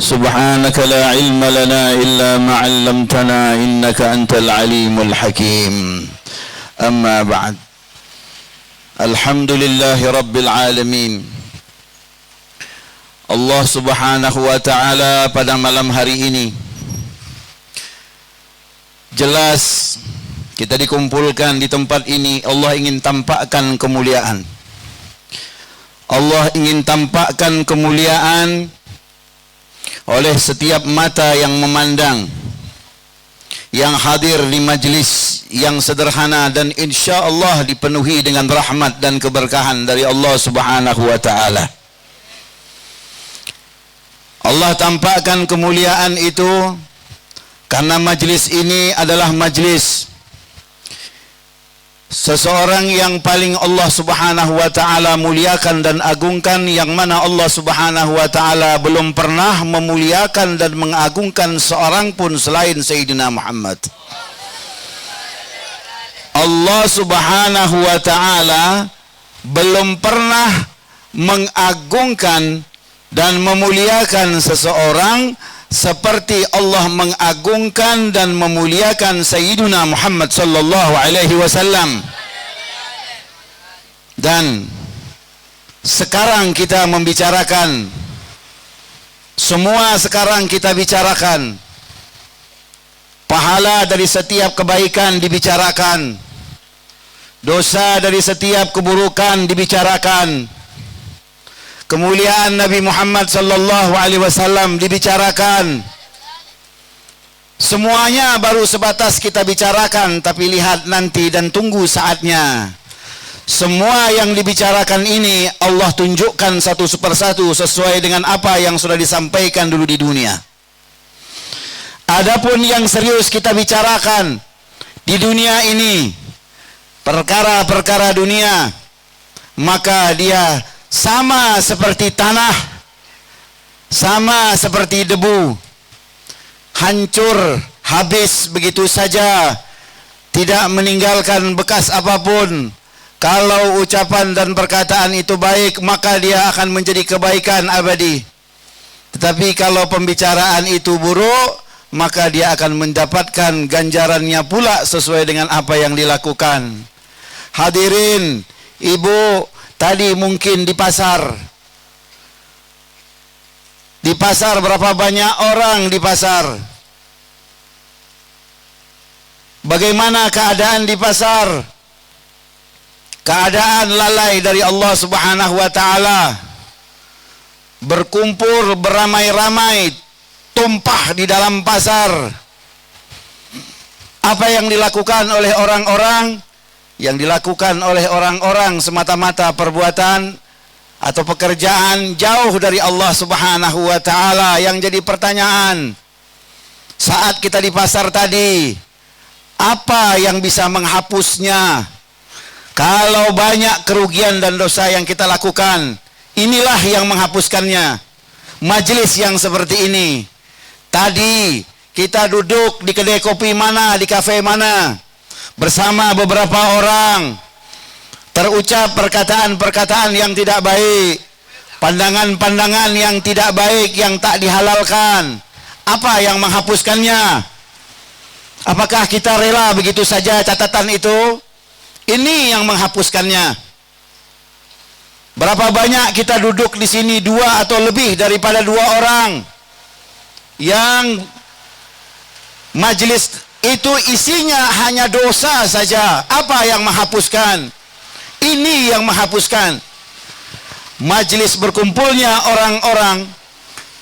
سبحانك لا علم لنا إلا ما علمتنا إنك أنت العليم الحكيم. أما بعد، الحمد لله رب العالمين. Allah subhanahu wa ta'ala pada malam hari ini jelas kita dikumpulkan di tempat ini. Allah ingin tampakkan kemuliaan. Allah ingin tampakkan kemuliaan oleh setiap mata yang memandang, yang hadir di majlis yang sederhana dan insya Allah dipenuhi dengan rahmat dan keberkahan dari Allah subhanahu wa ta'ala. Allah tampakkan kemuliaan itu karena majlis ini adalah majlis seseorang yang paling Allah subhanahu wa ta'ala muliakan dan agungkan, yang mana Allah subhanahu wa ta'ala belum pernah memuliakan dan mengagungkan seorang pun selain Sayyidina Muhammad. Allah subhanahu wa ta'ala belum pernah mengagungkan dan memuliakan seseorang seperti Allah mengagungkan dan memuliakan Sayyidina Muhammad sallallahu alaihi wasallam. Dan sekarang kita membicarakan, semua sekarang kita bicarakan, pahala dari setiap kebaikan dibicarakan, dosa dari setiap keburukan dibicarakan, kemuliaan Nabi Muhammad sallallahu alaihi wasallam dibicarakan. Semuanya baru sebatas kita bicarakan, tapi lihat nanti dan tunggu saatnya. Semua yang dibicarakan ini Allah tunjukkan satu persatu sesuai dengan apa yang sudah disampaikan dulu di dunia. Adapun yang serius kita bicarakan di dunia ini, perkara-perkara dunia, maka dia sama seperti tanah, sama seperti debu, hancur, habis begitu saja, tidak meninggalkan bekas apapun. Kalau ucapan dan perkataan itu baik, maka dia akan menjadi kebaikan abadi. Tetapi kalau pembicaraan itu buruk, maka dia akan mendapatkan ganjarannya pula sesuai dengan apa yang dilakukan. Hadirin, ibu tadi mungkin di pasar. Di pasar berapa banyak orang di pasar? Bagaimana keadaan di pasar? Keadaan lalai dari Allah subhanahu wa ta'ala. Berkumpul beramai-ramai, tumpah di dalam pasar. Apa yang dilakukan oleh orang-orang? Yang dilakukan oleh orang-orang semata-mata perbuatan atau pekerjaan jauh dari Allah subhanahu wa ta'ala. Yang jadi pertanyaan saat kita di pasar tadi, apa yang bisa menghapusnya? Kalau banyak kerugian dan dosa yang kita lakukan, inilah yang menghapuskannya. Majelis yang seperti ini. Tadi kita duduk di kedai kopi mana, di kafe mana, bersama beberapa orang, terucap perkataan-perkataan yang tidak baik, pandangan-pandangan yang tidak baik, yang tak dihalalkan. Apa yang menghapuskannya? Apakah kita rela begitu saja catatan itu? Ini yang menghapuskannya. Berapa banyak kita duduk di sini, dua atau lebih daripada dua orang, yang majelis itu isinya hanya dosa saja. Apa yang menghapuskan? Ini yang menghapuskan. Majelis berkumpulnya orang-orang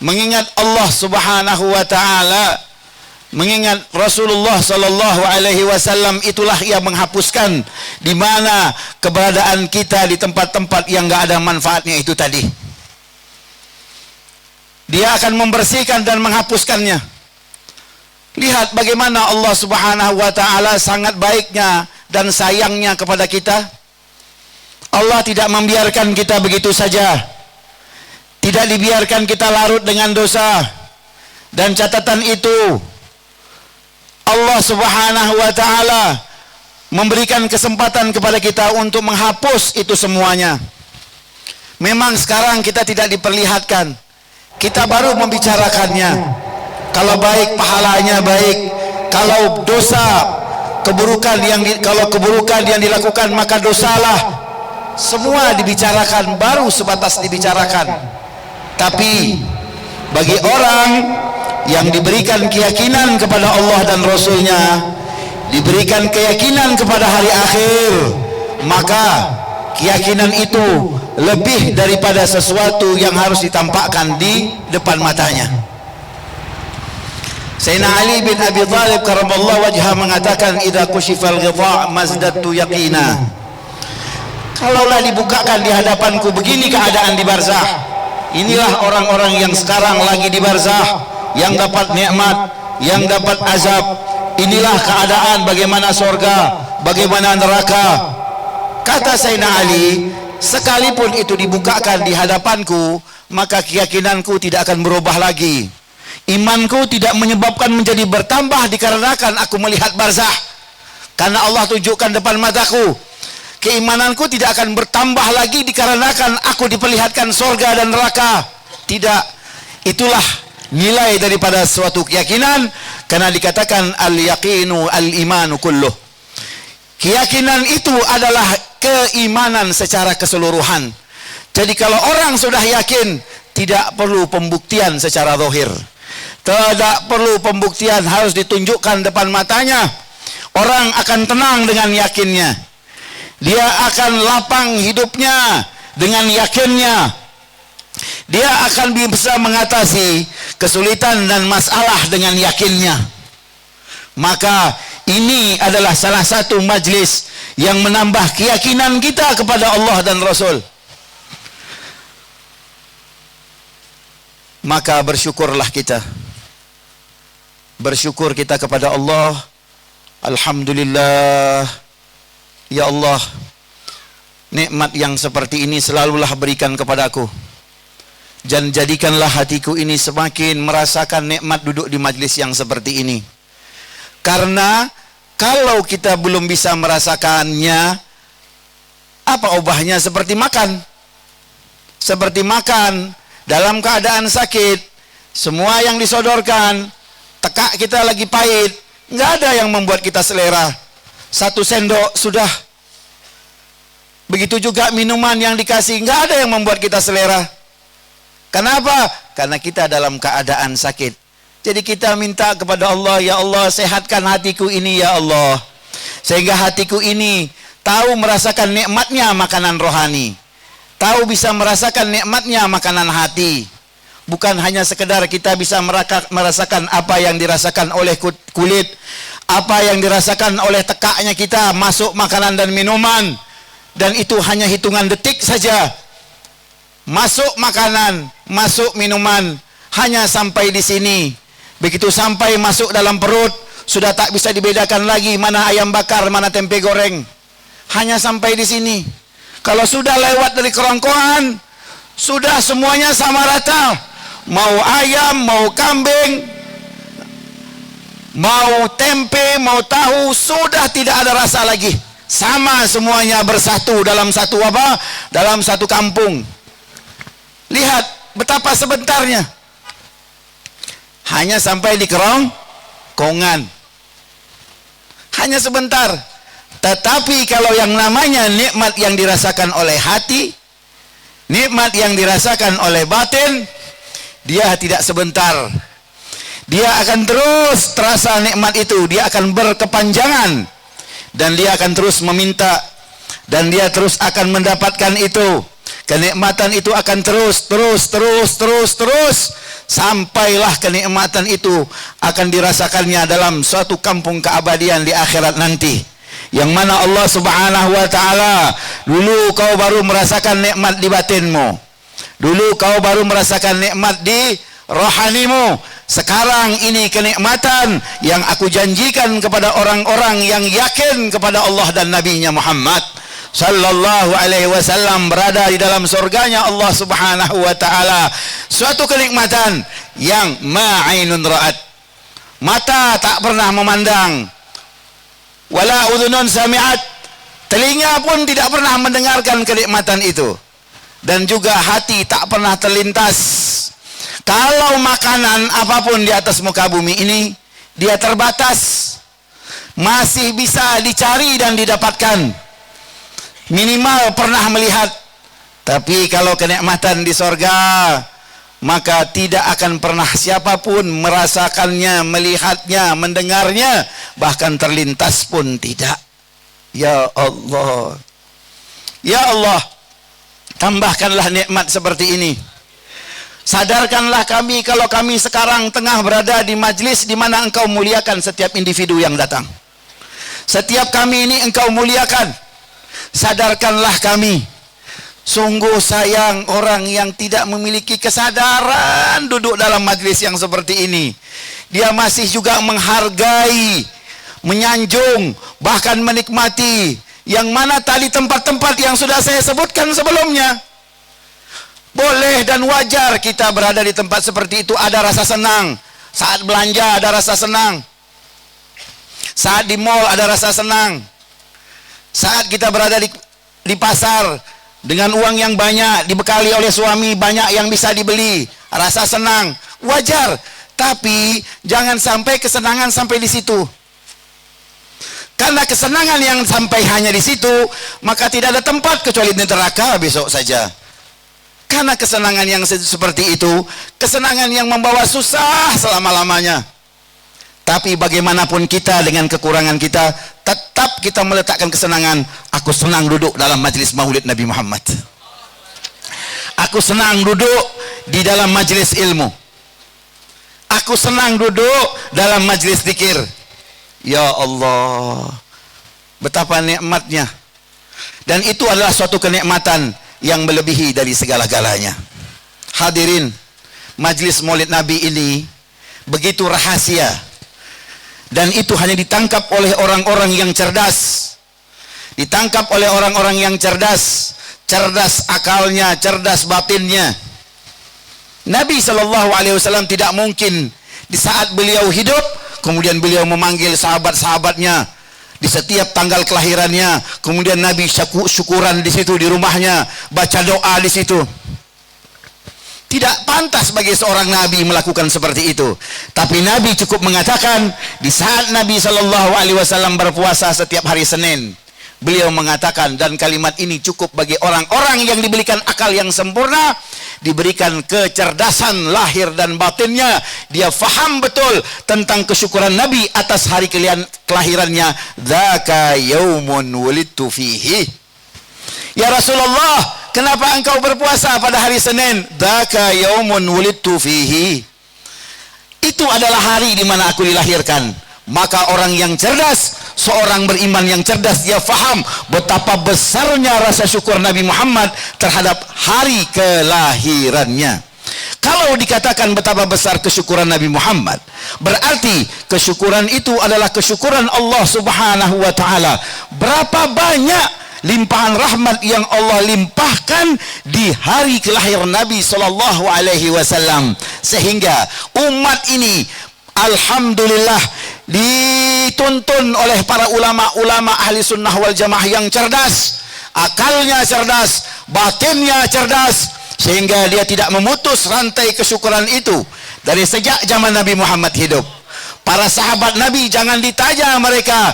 mengingat Allah subhanahu wa ta'ala, mengingat Rasulullah sallallahu alaihi wasallam itulah yang menghapuskan di mana keberadaan kita di tempat-tempat yang enggak ada manfaatnya itu tadi. Dia akan membersihkan dan menghapuskannya. Lihat bagaimana Allah Subhanahu wa taala sangat baiknya dan sayangnya kepada kita. Allah tidak membiarkan kita begitu saja. Tidak dibiarkan kita larut dengan dosa. Dan catatan itu Allah Subhanahu wa taala memberikan kesempatan kepada kita untuk menghapus itu semuanya. Memang sekarang kita tidak diperlihatkan. Kita baru membicarakannya. Kalau baik pahalanya baik, kalau dosa keburukan kalau keburukan yang dilakukan maka dosalah. Semua dibicarakan, baru sebatas dibicarakan. Tapi bagi orang yang diberikan keyakinan kepada Allah dan Rasulnya, diberikan keyakinan kepada hari akhir, maka keyakinan itu lebih daripada sesuatu yang harus ditampakkan di depan matanya. Sayyidina Ali bin Abi Thalib karramallahu wajhah mengatakan, idza kushifal ghita' mazdadtu yaqina. Kalaulah dibukakan di hadapanku begini keadaan di barzah. Inilah orang-orang yang sekarang lagi di barzah, yang dapat nikmat, yang dapat azab. Inilah keadaan bagaimana surga, bagaimana neraka. Kata Sayyidina Ali, sekalipun itu dibukakan di hadapanku, maka keyakinanku tidak akan berubah lagi. Imanku tidak menyebabkan menjadi bertambah dikarenakan aku melihat barzah. Karena Allah tunjukkan depan mataku. Keimananku tidak akan bertambah lagi dikarenakan aku diperlihatkan surga dan neraka. Tidak. Itulah nilai daripada suatu keyakinan. Karena dikatakan al-yaqinu al-imanu kulluh. Keyakinan itu adalah keimanan secara keseluruhan. Jadi kalau orang sudah yakin, tidak perlu pembuktian secara zahir. Tidak perlu pembuktian, harus ditunjukkan depan matanya. Orang akan tenang dengan yakinnya. Dia akan lapang hidupnya dengan yakinnya. Dia akan bisa mengatasi kesulitan dan masalah dengan yakinnya. Maka ini adalah salah satu majlis yang menambah keyakinan kita kepada Allah dan Rasul. Maka bersyukurlah kita. Bersyukur kita kepada Allah. Alhamdulillah. Ya Allah, nikmat yang seperti ini selalulah berikan kepadaku. Dan jadikanlah hatiku ini semakin merasakan nikmat duduk di majlis yang seperti ini. Karena kalau kita belum bisa merasakannya, apa ubahnya? Seperti makan. Seperti makan dalam keadaan sakit. Semua yang disodorkan, tekak kita lagi pahit, nggak ada yang membuat kita selera. 1 sendok sudah. Begitu juga minuman yang dikasih, nggak ada yang membuat kita selera. Kenapa? Karena kita dalam keadaan sakit. Jadi kita minta kepada Allah, ya Allah sehatkan hatiku ini ya Allah. Sehingga hatiku ini tahu merasakan nikmatnya makanan rohani. Tahu bisa merasakan nikmatnya makanan hati. Bukan hanya sekedar kita bisa merasakan apa yang dirasakan oleh kulit, apa yang dirasakan oleh tekaknya kita masuk makanan dan minuman, dan itu hanya hitungan detik saja. Masuk makanan, masuk minuman, hanya sampai di sini. Begitu sampai masuk dalam perut, sudah tak bisa dibedakan lagi mana ayam bakar, mana tempe goreng. Hanya sampai di sini. Kalau sudah lewat dari kerongkongan, sudah semuanya sama rata. Mau ayam, mau kambing, mau tempe, mau tahu, sudah tidak ada rasa lagi. Sama semuanya bersatu dalam satu apa? Dalam satu kampung. Lihat betapa sebentarnya. Hanya sampai di kerongkongan. Hanya sebentar. Tetapi kalau yang namanya nikmat yang dirasakan oleh hati, nikmat yang dirasakan oleh batin, dia tidak sebentar. Dia akan terus terasa nikmat itu. Dia akan berkepanjangan. Dan dia akan terus meminta. Dan dia terus akan mendapatkan itu. Kenikmatan itu akan terus. sampailah kenikmatan itu akan dirasakannya dalam suatu kampung keabadian di akhirat nanti, yang mana Allah Subhanahu wa ta'ala, dulu kau baru merasakan nikmat di batinmu, dulu kau baru merasakan nikmat di rohanimu. Sekarang ini kenikmatan yang aku janjikan kepada orang-orang yang yakin kepada Allah dan Nabi-Nya Muhammad sallallahu alaihi wasallam, berada di dalam surganya Allah Subhanahu wa ta'ala. Suatu kenikmatan yang ma'ainun ra'at, mata tak pernah memandang, wala udhunun sami'at, telinga pun tidak pernah mendengarkan kenikmatan itu, dan juga hati tak pernah terlintas. Kalau makanan apapun di atas muka bumi ini, dia terbatas, masih bisa dicari dan didapatkan, minimal pernah melihat. Tapi kalau kenikmatan di sorga, maka tidak akan pernah siapapun merasakannya, melihatnya, mendengarnya, bahkan terlintas pun tidak. Ya Allah, ya Allah, tambahkanlah nikmat seperti ini. Sadarkanlah kami kalau kami sekarang tengah berada di majlis di mana Engkau muliakan setiap individu yang datang. Setiap kami ini Engkau muliakan. Sadarkanlah kami. Sungguh sayang orang yang tidak memiliki kesadaran duduk dalam majlis yang seperti ini. Dia masih juga menghargai, menyanjung, bahkan menikmati yang mana tadi tempat-tempat yang sudah saya sebutkan sebelumnya. Boleh dan wajar kita berada di tempat seperti itu, ada rasa senang. Saat belanja ada rasa senang. Saat di mall ada rasa senang. Saat kita berada di pasar dengan uang yang banyak, dibekali oleh suami, banyak yang bisa dibeli, rasa senang, wajar. Tapi jangan sampai kesenangan sampai di situ. Karena kesenangan yang sampai hanya di situ, maka tidak ada tempat kecuali di neraka besok saja. Karena kesenangan yang seperti itu, kesenangan yang membawa susah selama-lamanya. Tapi bagaimanapun kita dengan kekurangan kita, tetap kita meletakkan kesenangan. Aku senang duduk dalam majlis maulid Nabi Muhammad. Aku senang duduk di dalam majlis ilmu. Aku senang duduk dalam majlis zikir. Ya Allah, betapa nikmatnya. Dan itu adalah suatu kenikmatan yang melebihi dari segala-galanya. Hadirin, majlis maulid Nabi ini begitu rahasia, dan itu hanya ditangkap oleh orang-orang yang cerdas. Ditangkap oleh orang-orang yang cerdas, cerdas akalnya, cerdas batinnya. Nabi SAW tidak mungkin di saat beliau hidup kemudian beliau memanggil sahabat-sahabatnya di setiap tanggal kelahirannya, kemudian Nabi syukuran di situ di rumahnya, baca doa di situ. Tidak pantas bagi seorang Nabi melakukan seperti itu. Tapi Nabi cukup mengatakan di saat Nabi SAW berpuasa setiap hari Senin, beliau mengatakan, dan kalimat ini cukup bagi orang-orang yang diberikan akal yang sempurna, diberikan kecerdasan lahir dan batinnya, dia faham betul tentang kesyukuran Nabi atas hari kelahirannya. Dzaka yaumun wulidtu fihi. Ya Rasulullah, kenapa engkau berpuasa pada hari Senin? Dzaka yaumun wulidtu fihi. Itu adalah hari di mana aku dilahirkan. Maka orang yang cerdas, seorang beriman yang cerdas, dia faham betapa besarnya rasa syukur Nabi Muhammad terhadap hari kelahirannya. Kalau dikatakan betapa besar kesyukuran Nabi Muhammad, berarti kesyukuran itu adalah kesyukuran Allah Subhanahu wa ta'ala. Berapa banyak limpahan rahmat yang Allah limpahkan di hari kelahiran Nabi Sallallahu Alaihi Wasallam, sehingga umat ini alhamdulillah dituntun oleh para ulama-ulama ahli sunnah wal jamaah yang cerdas, akalnya cerdas, batinnya cerdas, sehingga dia tidak memutus rantai kesyukuran itu dari sejak zaman Nabi Muhammad hidup. Para sahabat Nabi jangan ditanya mereka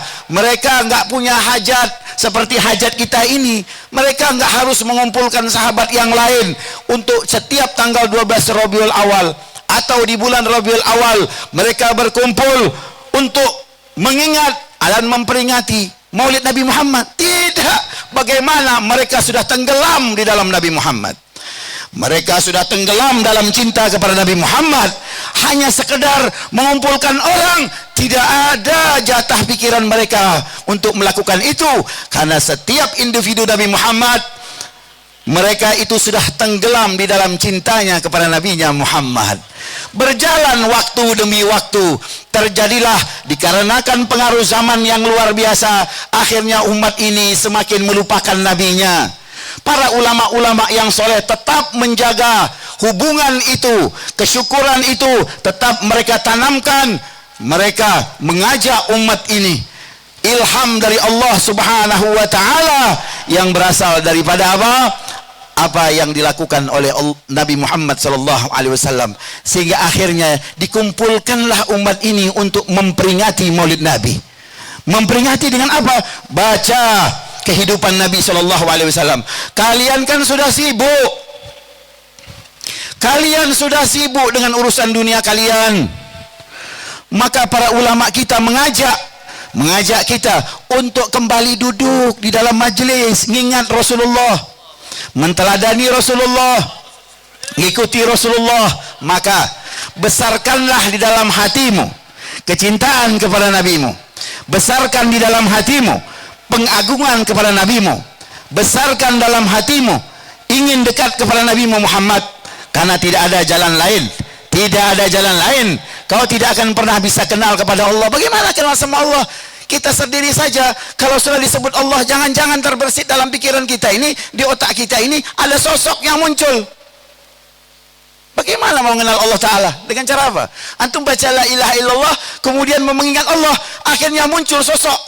nggak punya hajat seperti hajat kita ini. Mereka nggak harus mengumpulkan sahabat yang lain untuk setiap tanggal 12 Rabiul Awal atau di bulan Rabiul Awal mereka berkumpul untuk mengingat dan memperingati maulid Nabi Muhammad. Tidak, bagaimana mereka sudah tenggelam di dalam Nabi Muhammad. Mereka sudah tenggelam dalam cinta kepada Nabi Muhammad. Hanya sekedar mengumpulkan orang, tidak ada jatah pikiran mereka untuk melakukan itu. Karena setiap individu Nabi Muhammad, mereka itu sudah tenggelam di dalam cintanya kepada Nabinya Muhammad. Berjalan waktu demi waktu, terjadilah dikarenakan pengaruh zaman yang luar biasa, akhirnya umat ini semakin melupakan nabinya. Para ulama-ulama yang soleh tetap menjaga hubungan itu, kesyukuran itu tetap mereka tanamkan. Mereka mengajak umat ini, ilham dari Allah Subhanahu wa ta'ala yang berasal daripada apa yang dilakukan oleh Nabi Muhammad sallallahu alaihi wasallam, sehingga akhirnya dikumpulkanlah umat ini untuk memperingati Maulid Nabi. Memperingati dengan apa? Baca kehidupan Nabi sallallahu alaihi wasallam. Kalian kan sudah sibuk. Kalian sudah sibuk dengan urusan dunia kalian. Maka para ulama kita mengajak kita untuk kembali duduk di dalam majlis, mengingat Rasulullah, menteladani Rasulullah, mengikuti Rasulullah. Maka besarkanlah di dalam hatimu kecintaan kepada nabimu, besarkan di dalam hatimu pengagungan kepada nabimu, besarkan dalam hatimu ingin dekat kepada Nabi Muhammad, karena tidak ada jalan lain. Tidak ada jalan lain. Kau tidak akan pernah bisa kenal kepada Allah. Bagaimana kenal sama Allah? Kita sendiri saja, kalau sudah disebut Allah, jangan-jangan terbersit dalam pikiran kita ini, di otak kita ini ada sosok yang muncul. Bagaimana mau mengenal Allah Ta'ala? Dengan cara apa? Antum baca la ilaha illallah, kemudian mengingat Allah, akhirnya muncul sosok.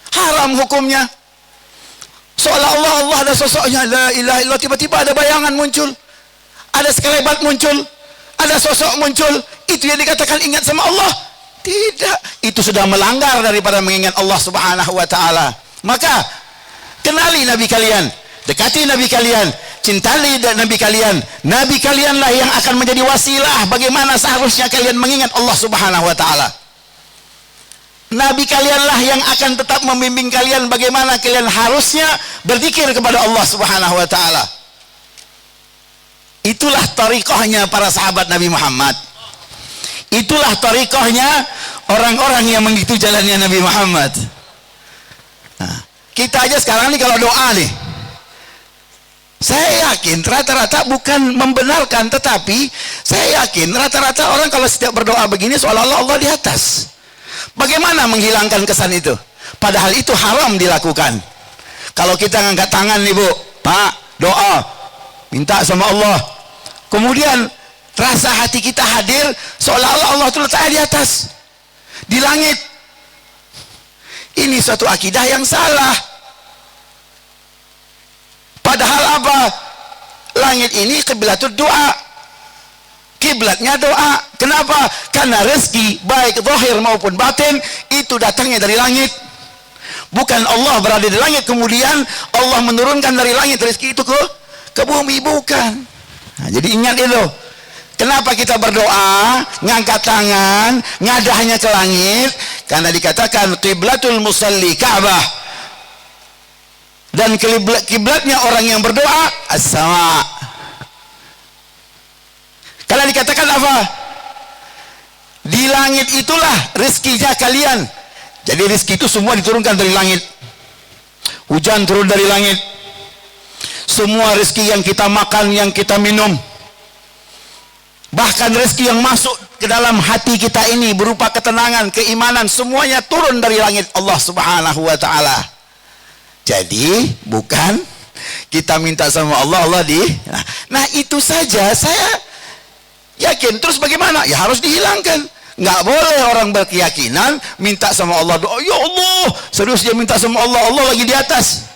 Haram hukumnya. Seolah-olah Allah ada sosoknya, la ilaha illallah, tiba-tiba ada bayangan muncul, ada sekelebat muncul, ada sosok muncul. Itu yang dikatakan ingat sama Allah? Tidak, itu sudah melanggar daripada mengingat Allah Subhanahu wa ta'ala. Maka kenali Nabi kalian, dekati Nabi kalian, cintai Nabi kalian. Nabi kalianlah yang akan menjadi wasilah bagaimana seharusnya kalian mengingat Allah Subhanahu wa ta'ala. Nabi kalianlah yang akan tetap membimbing kalian bagaimana kalian harusnya berzikir kepada Allah Subhanahu wa ta'ala. Itulah tariqahnya para sahabat Nabi Muhammad. Itulah tariqahnya orang-orang yang mengikuti jalannya Nabi Muhammad. Nah, kita aja sekarang nih kalau doa nih, saya yakin rata-rata bukan membenarkan, tetapi saya yakin rata-rata orang kalau setiap berdoa begini seolah-olah Allah di atas. Bagaimana menghilangkan kesan itu? Padahal itu haram dilakukan. Kalau kita ngangkat tangan nih Bu, Pak, doa, minta sama Allah, kemudian rasa hati kita hadir seolah-olah Allah itu letaknya di atas, di langit. Ini suatu akidah yang salah. Padahal apa? Langit ini kiblatul doa, kiblatnya doa. Kenapa? Karena rezeki baik zahir maupun batin itu datangnya dari langit. Bukan Allah berada di langit kemudian Allah menurunkan dari langit rezeki itu ke bumi, bukan. Nah, jadi ingat itu. Kenapa kita berdoa, ngangkat tangan, ngadahnya ke langit? Karena dikatakan qiblatul musalli Ka'bah. Dan kiblatnya orang yang berdoa as-sama. Karena dikatakan apa? Di langit itulah rezekinya kalian. Jadi rezeki itu semua diturunkan dari langit. Hujan turun dari langit. Semua rezeki yang kita makan, yang kita minum, bahkan rezeki yang masuk ke dalam hati kita ini berupa ketenangan, keimanan, semuanya turun dari langit Allah Subhanahu wa ta'ala. Jadi bukan kita minta sama Allah, Allah di. Nah itu saja saya yakin. Terus bagaimana? Ya harus dihilangkan. Nggak boleh orang berkeyakinan minta sama Allah doa, ya Allah, serius dia minta sama Allah, Allah lagi di atas.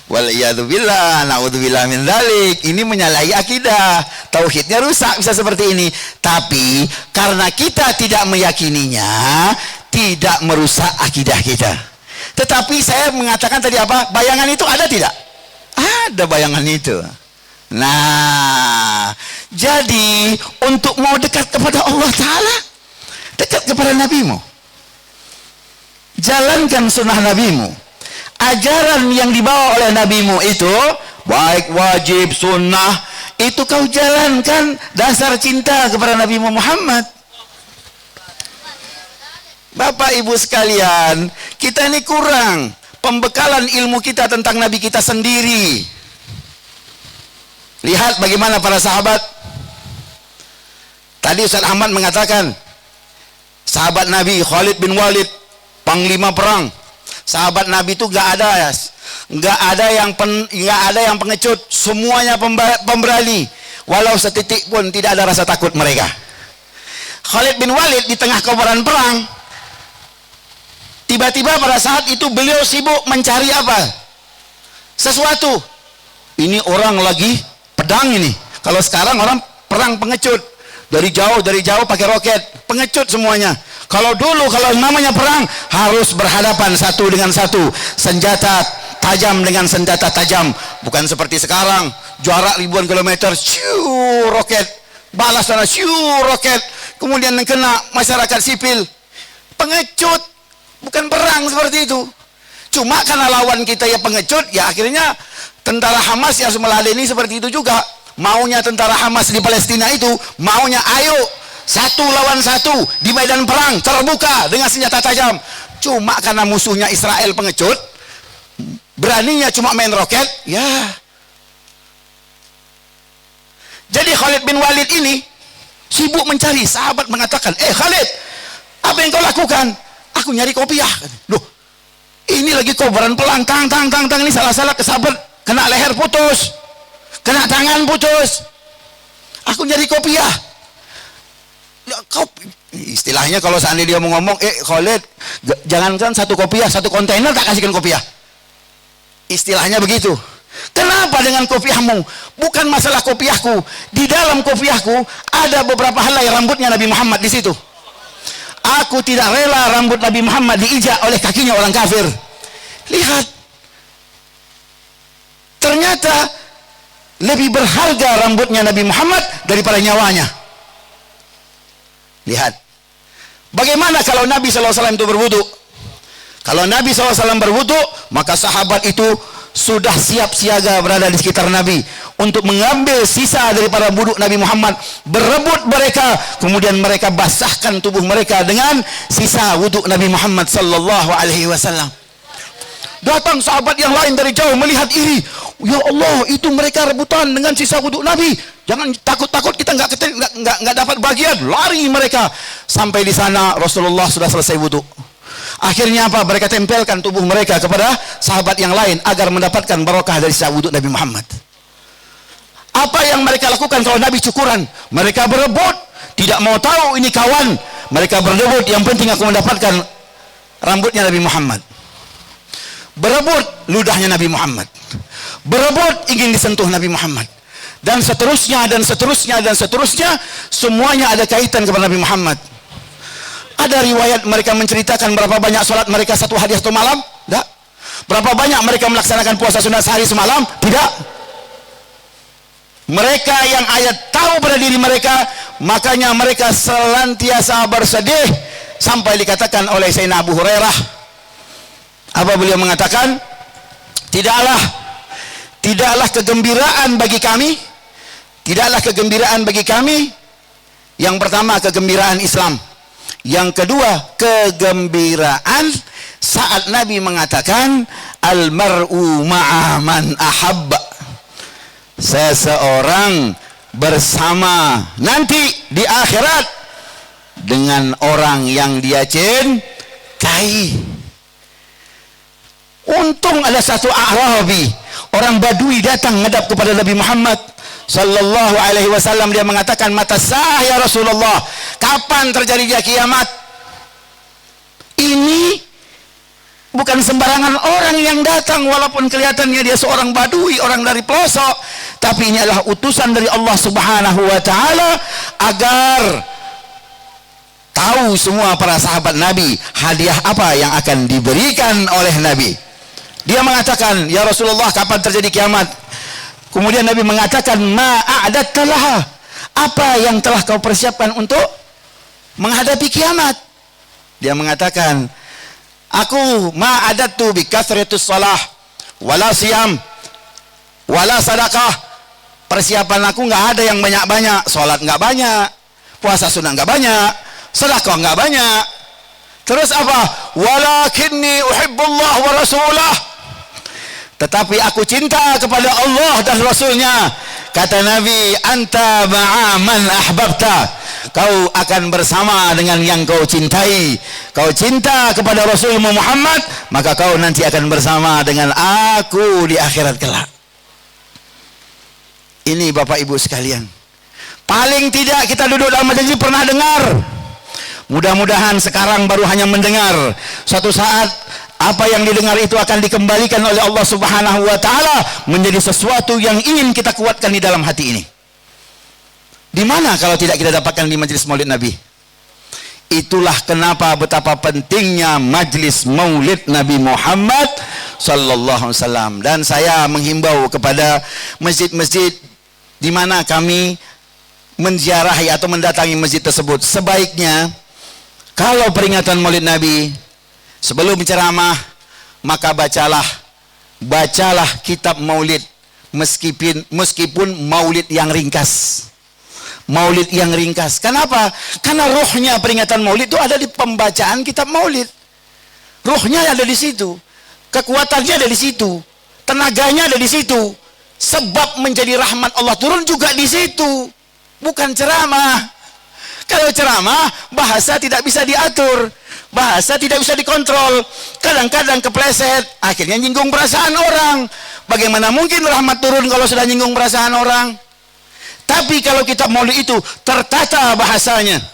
Waliyadzubillah, na'udzubillah min dzalik. Ini menyalahi akidah, tauhidnya rusak bisa seperti ini. Tapi karena kita tidak meyakininya, tidak merusak akidah kita. Tetapi saya mengatakan tadi apa? Bayangan itu ada tidak? Ada bayangan itu. Nah, jadi untuk mau dekat kepada Allah Ta'ala, dekat kepada nabimu, jalankan sunnah nabimu. Ajaran yang dibawa oleh nabimu itu baik wajib, sunnah, itu kau jalankan dasar cinta kepada Nabi Muhammad. Bapak Ibu sekalian, kita ini kurang pembekalan ilmu kita tentang Nabi kita sendiri. Lihat bagaimana para sahabat. Tadi Ustaz Ahmad mengatakan, sahabat Nabi Khalid bin Walid, panglima perang. Sahabat Nabi itu nggak ada yang pengecut, semuanya pemberani. Walau setitik pun tidak ada rasa takut mereka. Khalid bin Walid di tengah kobaran perang, tiba-tiba pada saat itu beliau sibuk mencari apa? Sesuatu. Ini orang lagi pedang ini. Kalau sekarang orang perang pengecut. Dari jauh pakai roket. Pengecut semuanya. Kalau dulu, kalau namanya perang, harus berhadapan satu dengan satu. Senjata tajam dengan senjata tajam. Bukan seperti sekarang. Jarak ribuan kilometer. Siu, roket. Balas sana, siu, roket. Kemudian yang kena masyarakat sipil. Pengecut. Bukan perang seperti itu. Cuma karena lawan kita ya pengecut, ya akhirnya tentara Hamas yang meladeni seperti itu juga. Maunya tentara Hamas di Palestina itu, maunya ayo satu lawan satu di medan perang terbuka dengan senjata tajam. Cuma karena musuhnya Israel pengecut, beraninya cuma main roket, ya. Jadi Khalid bin Walid ini sibuk mencari. Sahabat mengatakan, Khalid, apa yang kau lakukan? Aku nyari kopiah. Loh, ini lagi kobaran perang, tang, ini salah-salah kesabar, kena leher putus, kena tangan putus. Aku nyari kopiah. Kau, istilahnya kalau seandainya dia mau ngomong, Khalid, jangankan satu kopiah, satu kontainer tak kasihkan kopiah. Istilahnya begitu. Kenapa dengan kopiahmu? Bukan masalah kopiahku. Di dalam kopiahku ada beberapa helai rambutnya Nabi Muhammad di situ. Aku tidak rela rambut Nabi Muhammad diinjak oleh kakinya orang kafir. Lihat. Ternyata lebih berharga rambutnya Nabi Muhammad daripada nyawanya. Lihat. Bagaimana kalau Nabi SAW itu berwudu? Kalau Nabi SAW berwudu, maka sahabat itu sudah siap siaga berada di sekitar Nabi untuk mengambil sisa daripada wudu Nabi Muhammad, berebut mereka, kemudian mereka basahkan tubuh mereka dengan sisa wudu Nabi Muhammad sallallahu alaihi wasallam. Datang sahabat yang lain dari jauh melihat iri. Ya Allah, itu mereka rebutan dengan sisa wudu Nabi. Jangan takut-takut kita nggak dapat bagian. Lari mereka sampai di sana Rasulullah sudah selesai wudu. Akhirnya apa? Mereka tempelkan tubuh mereka kepada sahabat yang lain agar mendapatkan barokah dari sisa wudu Nabi Muhammad. Apa yang mereka lakukan kalau Nabi cukuran? Mereka berebut, tidak mau tahu ini kawan. Mereka berebut, yang penting aku mendapatkan rambutnya Nabi Muhammad. Berebut ludahnya Nabi Muhammad. Berebut ingin disentuh Nabi Muhammad. Dan seterusnya, dan seterusnya, dan seterusnya. Semuanya ada kaitan kepada Nabi Muhammad. Ada riwayat mereka menceritakan berapa banyak sholat mereka satu hari satu malam? Tidak. Berapa banyak mereka melaksanakan puasa sunat sehari semalam? Tidak. Mereka yang ayat tahu pada diri mereka, makanya mereka senantiasa bersedih sampai dikatakan oleh Sayyidina Abu Hurairah. Apa beliau mengatakan? Tidaklah kegembiraan bagi kami. Tidaklah kegembiraan bagi kami. Yang pertama kegembiraan Islam. Yang kedua kegembiraan saat Nabi mengatakan al-mar'u ma'a man ahabba. Seseorang bersama nanti di akhirat dengan orang yang dia cintai. Untung ada satu Arabi, orang Badui datang menghadap kepada Nabi Muhammad sallallahu alaihi wasallam. Dia mengatakan, mata sah ya Rasulullah, kapan terjadinya kiamat? Ini bukan sembarangan orang yang datang, walaupun kelihatannya dia seorang Badui, orang dari pelosok, tapi ini adalah utusan dari Allah Subhanahu wa taala agar tahu semua para sahabat Nabi hadiah apa yang akan diberikan oleh Nabi. Dia mengatakan, ya Rasulullah, kapan terjadi kiamat? Kemudian Nabi mengatakan, ma'a'adatta laha, apa yang telah kau persiapkan untuk menghadapi kiamat? Dia mengatakan, aku ma'adattu bi kathratus shalah wala siyam wala sadaqah persiapan aku nggak ada yang banyak-banyak, sholat nggak banyak, puasa sunnah nggak banyak, sedekah nggak banyak. Terus apa? Walakinni uhibbullah wa rasulah. Tetapi aku cinta kepada Allah dan Rasulnya. Kata Nabi, anta ma'a man ahbabta. Kau akan bersama dengan yang kau cintai. Kau cinta kepada Rasul Muhammad, maka kau nanti akan bersama dengan aku di akhirat kelak. Ini Bapak Ibu sekalian, paling tidak kita duduk dalam majelis pernah dengar. Mudah-mudahan sekarang baru hanya mendengar. Suatu saat apa yang didengar itu akan dikembalikan oleh Allah Subhanahu wa taala menjadi sesuatu yang ingin kita kuatkan di dalam hati ini. Di mana kalau tidak kita dapatkan di majelis Maulid Nabi? Itulah kenapa betapa pentingnya majelis Maulid Nabi Muhammad sallallahu alaihi wasallam. Dan saya menghimbau kepada masjid-masjid di mana kami menziarahi atau mendatangi masjid tersebut, sebaiknya kalau peringatan Maulid Nabi, sebelum ceramah maka bacalah kitab Maulid, meskipun Maulid yang ringkas. Maulid yang ringkas. Kenapa? Karena ruhnya peringatan Maulid itu ada di pembacaan kitab Maulid. Ruhnya ada di situ, kekuatannya ada di situ, tenaganya ada di situ. Sebab menjadi rahmat Allah turun juga di situ, bukan ceramah. Kalau ceramah, bahasa tidak bisa diatur, bahasa tidak bisa dikontrol, kadang-kadang kepleset, akhirnya nyinggung perasaan orang. Bagaimana mungkin rahmat turun kalau sudah nyinggung perasaan orang? Tapi kalau kitab Maulid itu tertata bahasanya,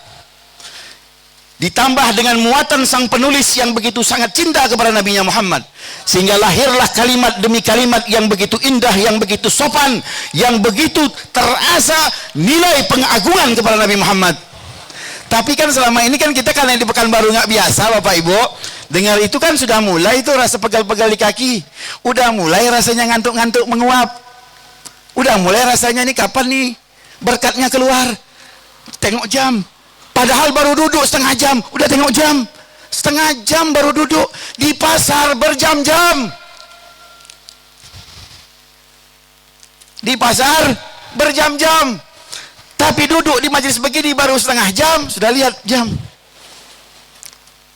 ditambah dengan muatan sang penulis yang begitu sangat cinta kepada Nabi Muhammad, sehingga lahirlah kalimat demi kalimat yang begitu indah, yang begitu sopan, yang begitu terasa nilai pengagungan kepada Nabi Muhammad. Tapi kan selama ini kan kita karena di Pekanbaru nggak biasa Bapak Ibu, dengar itu kan sudah mulai itu rasa pegal-pegal di kaki, udah mulai rasanya ngantuk-ngantuk menguap, udah mulai rasanya nih kapan nih berkatnya keluar, tengok jam. Padahal baru duduk setengah jam, udah tengok jam. Setengah jam baru duduk di pasar berjam-jam. Di pasar berjam-jam. Tapi duduk di majelis begini baru setengah jam, sudah lihat jam.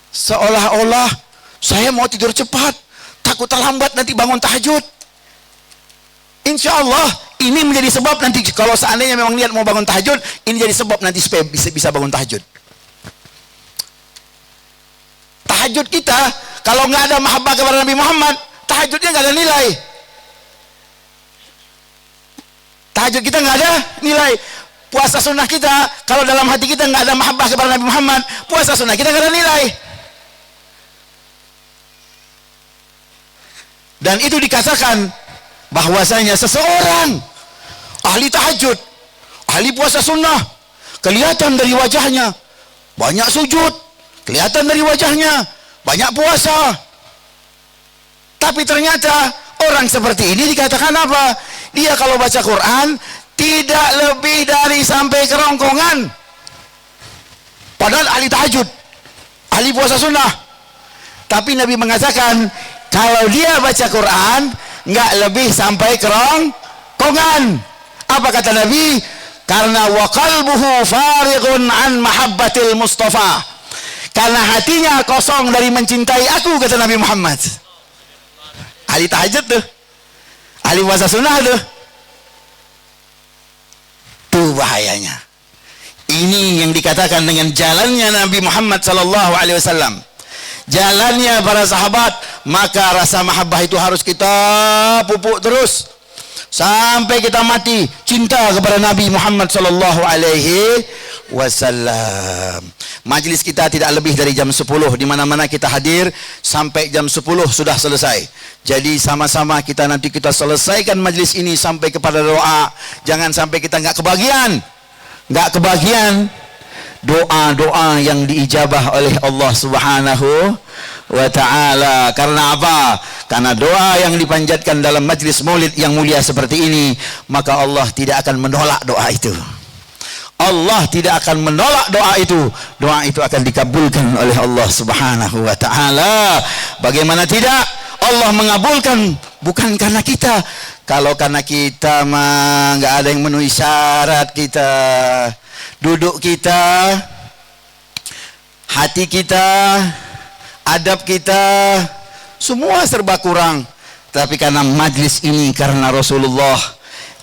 Seolah-olah saya mau tidur cepat, takut terlambat nanti bangun tahajud. Insya Allah ini menjadi sebab nanti kalau seandainya memang niat mau bangun tahajud, ini jadi sebab nanti supaya bisa bangun tahajud. Tahajud kita kalau nggak ada mahabbah kepada Nabi Muhammad, tahajudnya nggak ada nilai. Tahajud kita nggak ada nilai. Puasa sunnah kita kalau dalam hati kita nggak ada mahabbah kepada Nabi Muhammad, puasa sunnah kita nggak ada nilai. Dan itu dikatakan bahwasanya seseorang ahli tahajud, ahli puasa sunnah, kelihatan dari wajahnya banyak sujud, kelihatan dari wajahnya banyak puasa. Tapi ternyata orang seperti ini dikatakan apa? Dia kalau baca Quran tidak lebih dari sampai kerongkongan. Padahal ahli tahajud, ahli puasa sunnah. Tapi Nabi mengatakan kalau dia baca Quran nggak lebih sampai kerongkongan. Apa kata Nabi? Karena wa qalbuhu farighun an mahabbatil Mustafa. Karena hatinya kosong dari mencintai aku, kata Nabi Muhammad. Ahli tahajud tuh, ahli puasa sunnah tuh. Tuh bahayanya. Ini yang dikatakan dengan jalannya Nabi Muhammad sallallahu alaihi wasallam, jalannya para sahabat, maka rasa mahabbah itu harus kita pupuk terus sampai kita mati cinta kepada Nabi Muhammad sallallahu alaihi wasallam. Majlis kita tidak lebih dari jam 10, di mana-mana kita hadir sampai jam 10 sudah selesai. Jadi sama-sama kita nanti kita selesaikan majlis ini sampai kepada doa. Jangan sampai kita nggak kebagian doa-doa yang diijabah oleh Allah Subhanahu wa ta'ala. Karena apa? Karena doa yang dipanjatkan dalam majlis maulid yang mulia seperti ini, maka Allah tidak akan menolak doa itu. Allah tidak akan menolak doa itu. Doa itu akan dikabulkan oleh Allah Subhanahu wa ta'ala. Bagaimana tidak? Allah mengabulkan bukan karena kita. Kalau karena kita mah nggak ada yang memenuhi syarat kita. Duduk kita, hati kita, adab kita, semua serba kurang. Tapi karena majlis ini, karena Rasulullah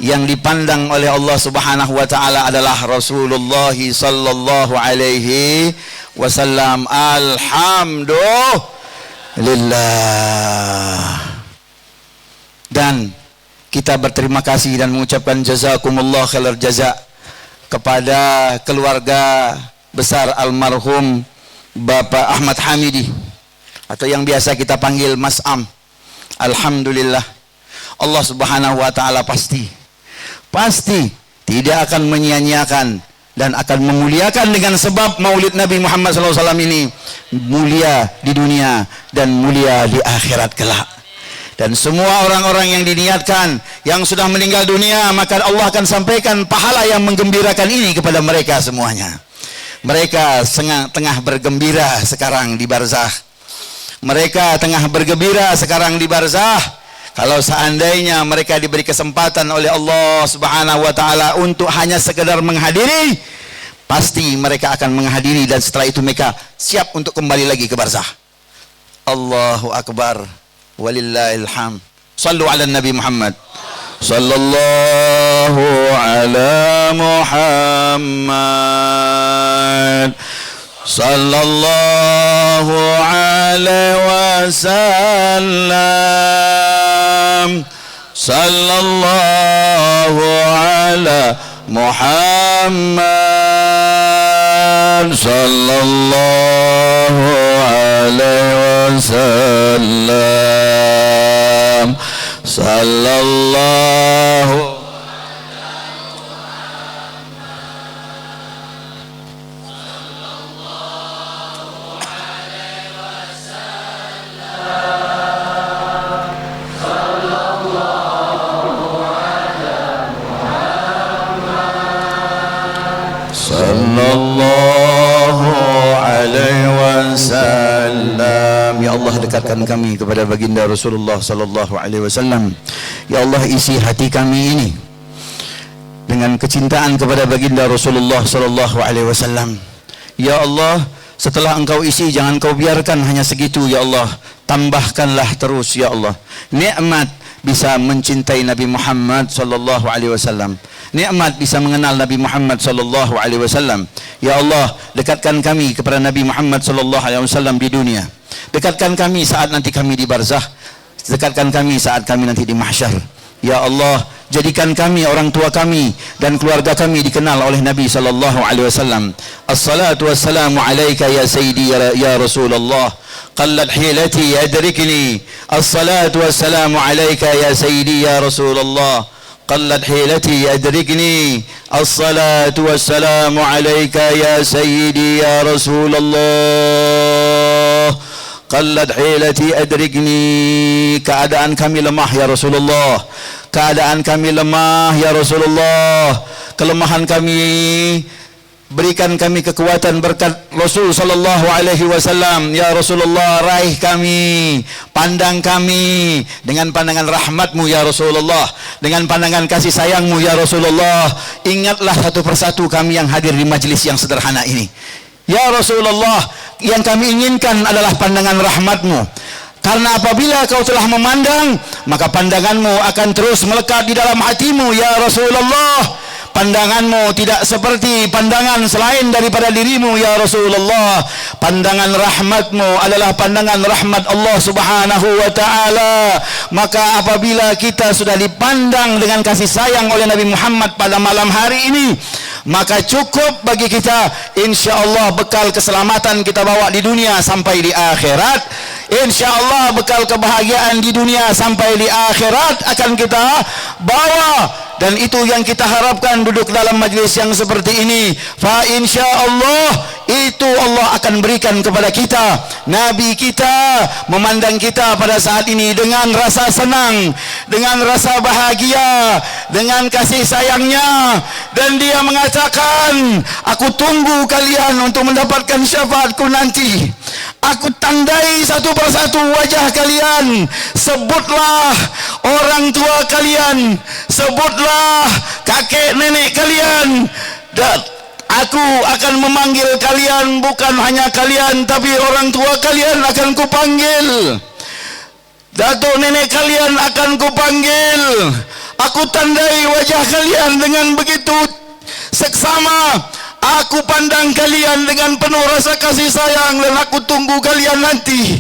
yang dipandang oleh Allah Subhanahu wa taala adalah Rasulullah sallallahu alaihi wasallam. Alhamdulillah. Dan kita berterima kasih dan mengucapkan jazakumullah khairal jaza kepada keluarga besar almarhum Bapak Ahmad Hamidi, atau yang biasa kita panggil Mas Am. Alhamdulillah, Allah Subhanahu wa taala pasti tidak akan menyia-nyiakan dan akan memuliakan dengan sebab maulid Nabi Muhammad SAW ini mulia di dunia dan mulia di akhirat kelak. Dan semua orang-orang yang diniatkan yang sudah meninggal dunia, maka Allah akan sampaikan pahala yang menggembirakan ini kepada mereka semuanya. Mereka tengah bergembira sekarang di barzah. Mereka tengah bergembira sekarang di barzah. Kalau seandainya mereka diberi kesempatan oleh Allah Subhanahu wa taala untuk hanya sekedar menghadiri, pasti mereka akan menghadiri dan setelah itu mereka siap untuk kembali lagi ke barzah. Allahu akbar. Walillahil hamd. Sallu ala Nabi Muhammad. Sallallahu ala Muhammad. Sallallahu alaihi wasallam. Sallallahu ala Muhammad. Sallallahu alaihi wasallam. Sallallahu Ya Allah, dekatkan kami kepada baginda Rasulullah sallallahu alaihi wasallam. Ya Allah, isi hati kami ini dengan kecintaan kepada baginda Rasulullah sallallahu alaihi wasallam. Ya Allah, setelah engkau isi jangan kau biarkan hanya segitu ya Allah. Tambahkanlah terus ya Allah. Nikmat bisa mencintai Nabi Muhammad sallallahu alaihi wasallam. Nikmat bisa mengenal Nabi Muhammad sallallahu alaihi wasallam. Ya Allah, dekatkan kami kepada Nabi Muhammad sallallahu alaihi wasallam di dunia. Dekatkan kami saat nanti kami di barzah. Dekatkan kami saat kami nanti di mahsyar. Ya Allah, jadikan kami, orang tua kami dan keluarga kami dikenal oleh Nabi sallallahu alaihi wasallam. Assalatu wassalamu alayka ya sayyidi ya Rasulullah. Qallat hilati adrikni. Assalatu wassalamu alayka ya sayyidi ya Rasulullah. قلت حيلتي أدركني الصلاة والسلام عليك يا سيدي يا رسول الله قلت حيلتي أدركني keadaan kami lemah ya Rasulullah, keadaan kami lemah ya Rasulullah, kelemahan kami berikan kami kekuatan berkat Rasul sallallahu alaihi wasallam. Ya Rasulullah, raih kami, pandang kami dengan pandangan rahmatmu ya Rasulullah, dengan pandangan kasih sayangmu ya Rasulullah. Ingatlah satu persatu kami yang hadir di majlis yang sederhana ini ya Rasulullah. Yang kami inginkan adalah pandangan rahmatmu, karena apabila kau telah memandang, maka pandanganmu akan terus melekat di dalam hatimu ya Rasulullah. Pandanganmu tidak seperti pandangan selain daripada dirimu ya Rasulullah. Pandangan rahmatmu adalah pandangan rahmat Allah Subhanahu wa ta'ala. Maka apabila kita sudah dipandang dengan kasih sayang oleh Nabi Muhammad pada malam hari ini, maka cukup bagi kita, insyaallah bekal keselamatan kita bawa di dunia sampai di akhirat. Insyaallah bekal kebahagiaan di dunia sampai di akhirat akan kita bawa. Dan itu yang kita harapkan duduk dalam majlis yang seperti ini. Fa insyaallah itu Allah Allah akan berikan kepada kita. Nabi kita memandang kita pada saat ini dengan rasa senang, dengan rasa bahagia, dengan kasih sayangnya, dan dia mengatakan, aku tunggu kalian untuk mendapatkan syafaatku nanti. Aku tandai satu persatu wajah kalian. Sebutlah orang tua kalian, sebutlah kakek nenek kalian, dan aku akan memanggil kalian. Bukan hanya kalian, tapi orang tua kalian akan kupanggil, datuk nenek kalian akan kupanggil. Aku tandai wajah kalian dengan begitu seksama. Aku pandang kalian dengan penuh rasa kasih sayang, dan aku tunggu kalian nanti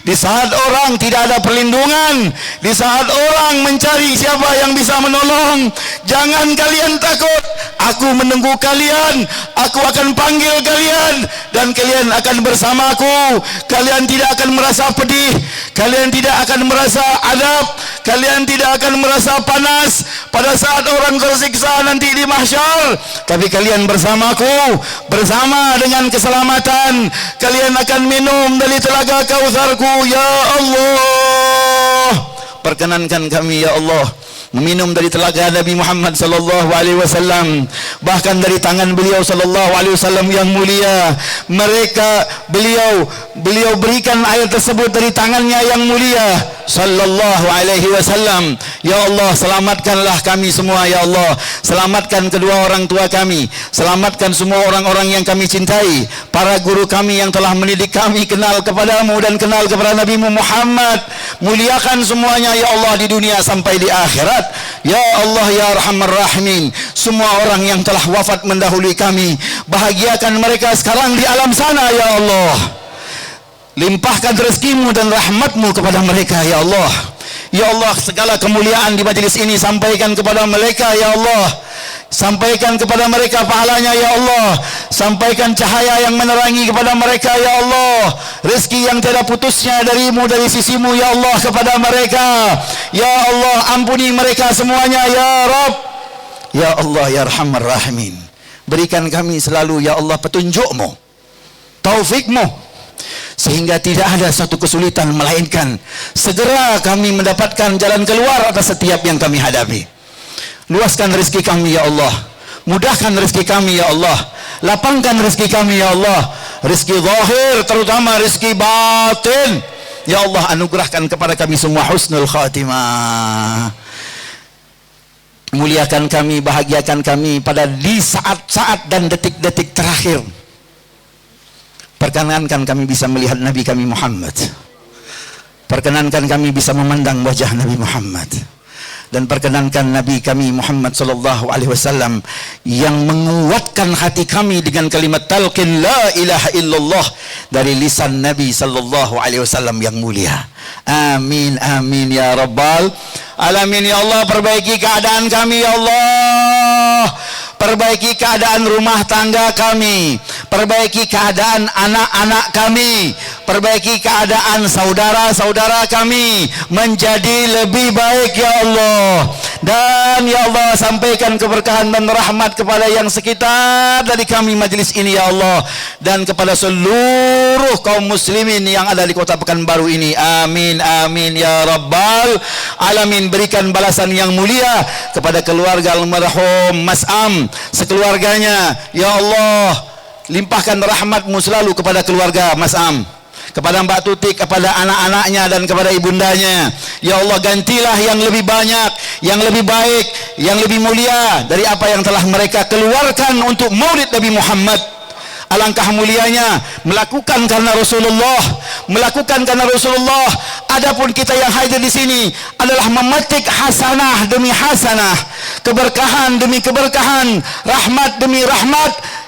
di saat orang tidak ada perlindungan, di saat orang mencari siapa yang bisa menolong. Jangan kalian takut, aku menunggu kalian. Aku akan panggil kalian, dan kalian akan bersamaku. Kalian tidak akan merasa pedih, kalian tidak akan merasa adab, kalian tidak akan merasa panas pada saat orang tersiksa nanti di mahsyar. Tapi kalian bersamaku, bersama dengan keselamatan. Kalian akan minum dari telaga Kautsarku. Ya Allah, perkenankan kami ya Allah meminum dari telaga Nabi Muhammad sallallahu alaihi wasallam, bahkan dari tangan beliau sallallahu alaihi wasallam yang mulia. Beliau berikan air tersebut dari tangannya yang mulia sallallahu alaihi wasallam. Ya Allah, selamatkanlah kami semua ya Allah. Selamatkan kedua orang tua kami, selamatkan semua orang-orang yang kami cintai, para guru kami yang telah mendidik kami kenal kepadamu dan kenal kepada Nabi Muhammad. Muliakan semuanya ya Allah di dunia sampai di akhirat. Ya Allah ya Arhamar Rahimin, semua orang yang telah wafat mendahului kami, bahagiakan mereka sekarang di alam sana ya Allah. Limpahkan rezekimu dan rahmatmu kepada mereka ya Allah. Ya Allah, segala kemuliaan di majlis ini sampaikan kepada mereka ya Allah. Sampaikan kepada mereka pahalanya ya Allah. Sampaikan cahaya yang menerangi kepada mereka ya Allah. Rezeki yang tiada putusnya darimu, dari sisimu ya Allah, kepada mereka ya Allah. Ampuni mereka semuanya ya Rabb. Ya Allah ya Arhamar Rahimin, berikan kami selalu ya Allah petunjukmu, taufikmu, sehingga tidak ada satu kesulitan melainkan segera kami mendapatkan jalan keluar atas setiap yang kami hadapi. Luaskan rezeki kami ya Allah, mudahkan rezeki kami ya Allah, lapangkan rezeki kami ya Allah, rezeki zahir terutama rezeki batin ya Allah. Anugerahkan kepada kami semua husnul khatimah. Muliakan kami, bahagiakan kami pada di saat-saat dan detik-detik terakhir. Perkenankan kami bisa melihat Nabi kami Muhammad, perkenankan kami bisa memandang wajah Nabi Muhammad, dan perkenankan Nabi kami Muhammad sallallahu alaihi wasallam yang menguatkan hati kami dengan kalimat talqin la ilaha illallah dari lisan Nabi sallallahu alaihi wasallam yang mulia. Amin amin ya rabbal alamin ya Allah. Perbaiki keadaan kami ya Allah, perbaiki keadaan rumah tangga kami, perbaiki keadaan anak-anak kami, perbaiki keadaan saudara-saudara kami menjadi lebih baik ya Allah. Dan ya Allah, sampaikan keberkahan dan rahmat kepada yang sekitar dari kami majlis ini ya Allah, dan kepada seluruh kaum muslimin yang ada di kota Pekanbaru ini. Amin amin ya rabbal alamin. Berikan balasan yang mulia kepada keluarga almarhum Mas Am sekeluarganya ya Allah. Limpahkan rahmatmu selalu kepada keluarga Mas Am, kepada Mbak Tutik, kepada anak-anaknya dan kepada ibundanya ya Allah. Gantilah yang lebih banyak, yang lebih baik, yang lebih mulia dari apa yang telah mereka keluarkan untuk maulid Nabi Muhammad. Alangkah mulianya melakukan karena Rasulullah, melakukan karena Rasulullah. Adapun kita yang hadir di sini adalah memetik hasanah demi hasanah, keberkahan demi keberkahan, rahmat demi rahmat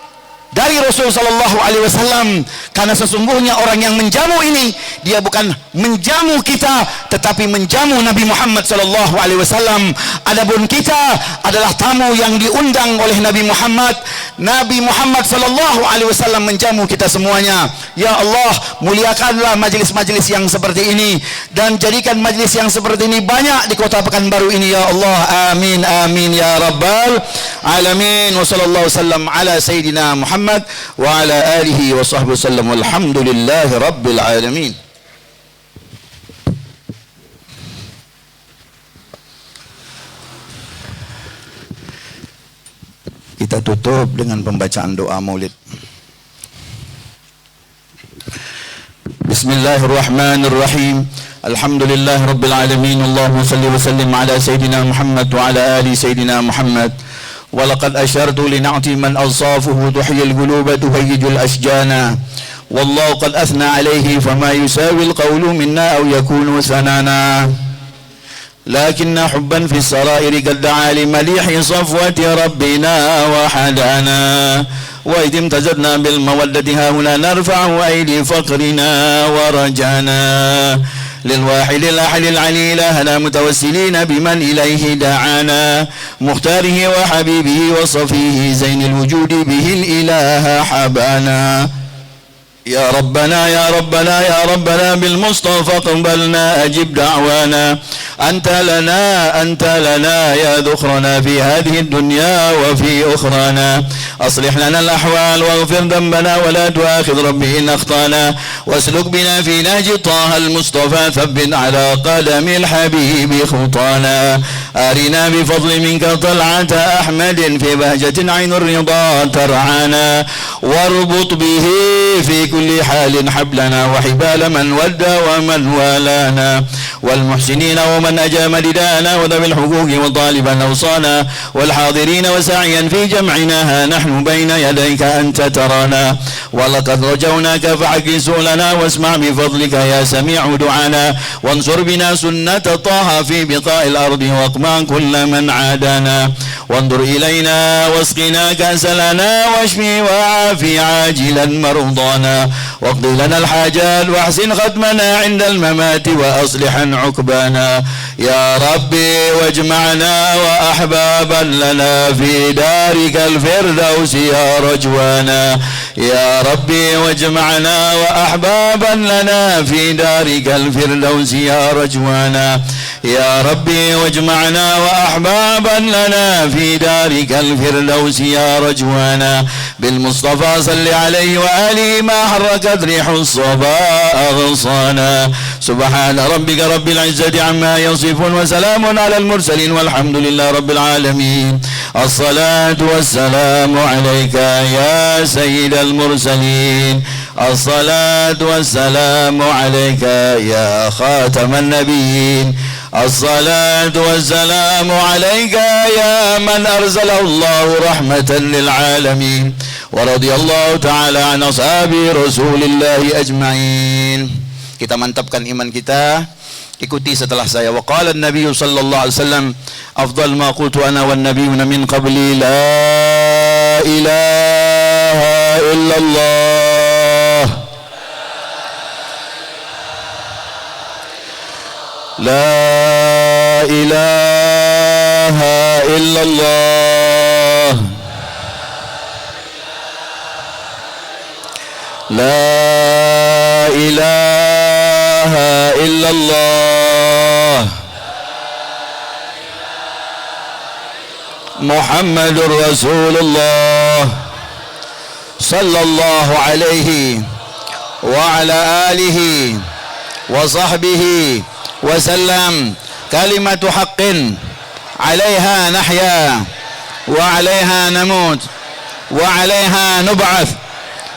dari Rasul sallallahu alaihi wasallam. Karena sesungguhnya orang yang menjamu ini, dia bukan menjamu kita, tetapi menjamu Nabi Muhammad sallallahu alaihi wasallam. Adapun kita adalah tamu yang diundang oleh Nabi Muhammad. Nabi Muhammad sallallahu alaihi wasallam menjamu kita semuanya. Ya Allah, muliakanlah majlis-majlis yang seperti ini, dan jadikan majlis yang seperti ini banyak di kota Pekanbaru ini ya Allah. Amin amin ya rabbal alamin. Wa sallallahu wasallam ala sayyidina Muhammad محمد وعلى آله وصحبه وسلم والحمد لله رب العالمين. Kita tutup dengan pembacaan doa maulid. Bismillahirrahmanirrahim. Alhamdulillah rabbil alamin. Allahumma salli wa sallim ala sayyidina Muhammad wa ala ali sayyidina Muhammad. Wa laqad ashartu li na'ti man awsafuhu tuhyil quluba tuhayyijul ashjana. Wallahu qad athna alayhi fama yusawi al-qawlu minna aw yakunu sanana. لكن حبا في السرائر قد دعا لمليح صفوة ربنا وحدانا وإذ امتزجنا بالمودة هاهنا نرفع أيدي فقرنا ورجانا للواحد الأحد العلي لهنا متوسلين بمن إليه دعانا مختاره وحبيبه وصفيه زين الوجود به الإله حبانا يا ربنا يا ربنا يا ربنا بالمصطفى قبلنا أجب دعوانا أنت لنا يا ذخرنا في هذه الدنيا وفي أخرانا أصلح لنا الأحوال واغفر ذنبنا ولا تؤاخذ ربي إن أخطانا واسلك بنا في نهج طه المصطفى ثبت على قدم الحبيب خطانا أرنا بفضل منك طلعة أحمد في بهجة عين الرضا ترعانا واربط به في كل حال حبلنا وحبال من ود ومن والانا والمحسنين ومن أجام ردانا وذوي الحقوق وطالبا أوصانا والحاضرين وسعيا في جمعنا ها نحن بين يديك أنت ترانا ولقد رجوناك فعكس لنا واسمع بفضلك يا سميع دعانا وانصر بنا سنة طه في بقاء الأرض واقمع كل من عادانا وانظر إلينا واسقنا كأس لنا واشفي وعافي عاجلا مرضانا واقض لنا الحاجات واحسن ختمنا عند الممات وأصلحا عقبانا يا ربي واجمعنا وأحبابا لنا في دارك الفردوس يا رجوانا يا ربي واجمعنا وأحبابا لنا في دارك الفردوس يا رجوانا يا ربي واجمعنا وأحبابا لنا في دارك الفردوس يا رجوانا بالمصطفى صل عليه وآله ما حركت ريح الصبا أغصانا سبحان ربك رب العزة عما يصفون وسلام على المرسلين والحمد لله رب العالمين الصلاة والسلام عليك يا سيد المرسلين الصلاة والسلام عليك يا خاتم النبيين الصلاة والسلام عليك يا من أرسله الله رحمة للعالمين ورضي الله تعالى عن أصحاب رسول الله أجمعين. Kita mantapkan iman kita, ikuti setelah saya. Wa qala an-nabiy sallallahu alaihi wasallam afdal ma qultu ana wan nabiyyuna min qabli la ilaha illallah la ilaha illallah la ilaha illallah Muhammadur Rasulullah sallallahu alaihi wa ala alihi wa sahbihi wa sallam. Kalimatu haqqin 'alaiha nahya wa 'alaiha namut wa 'alaiha nub'ath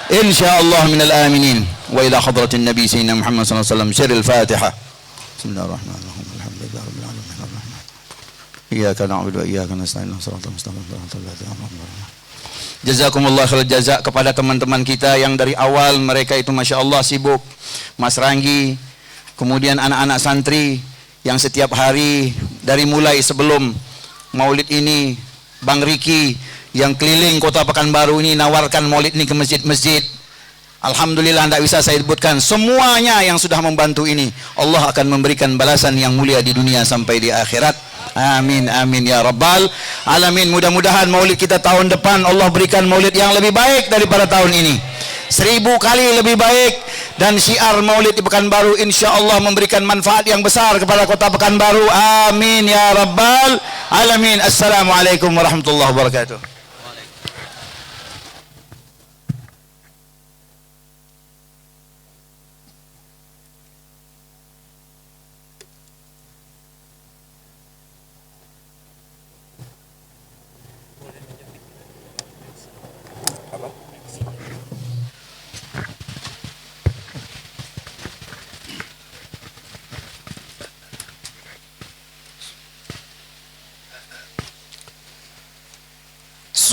insyaallah minal aminin. Wa ila hadratin nabi sayyidina Muhammad sallallahu alaihi wasallam syaril Fatihah. Bismillahirrahmanirrahim. Alhamdulillah rabbil alamin arrahman. Iyyaka na'budu wa iyyaka nasta'in. Shiratal mustaqim. Jazakumullah khair jazak kepada teman-teman kita yang dari awal mereka itu Masya Allah sibuk. Mas Ranggi, kemudian anak-anak santri yang setiap hari dari mulai sebelum maulid ini, Bang Riki yang keliling kota Pekanbaru ini nawarkan maulid ini ke masjid-masjid. Alhamdulillah, tidak bisa saya sebutkan semuanya yang sudah membantu ini. Allah akan memberikan balasan yang mulia di dunia sampai di akhirat. Amin amin ya rabbal alamin. Mudah-mudahan maulid kita tahun depan Allah berikan maulid yang lebih baik daripada tahun ini, 1000 kali lebih baik. Dan syiar maulid di Pekanbaru insya Allah memberikan manfaat yang besar kepada kota Pekanbaru. Amin ya rabbal alamin. Assalamualaikum warahmatullahi wabarakatuh.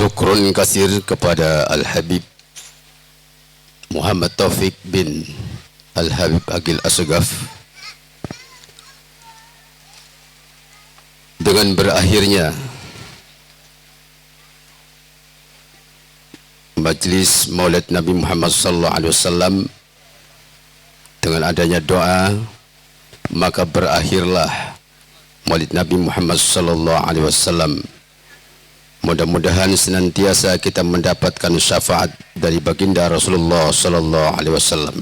syukrun kasir kepada Al-Habib Muhammad Taufik bin Al-Habib Agil Asgaf dengan berakhirnya majlis Maulid Nabi Muhammad sallallahu alaihi wasallam dengan adanya doa, maka berakhirlah Maulid Nabi Muhammad sallallahu alaihi wasallam. Mudah-mudahan senantiasa kita mendapatkan syafaat dari baginda Rasulullah sallallahu alaihi wasallam.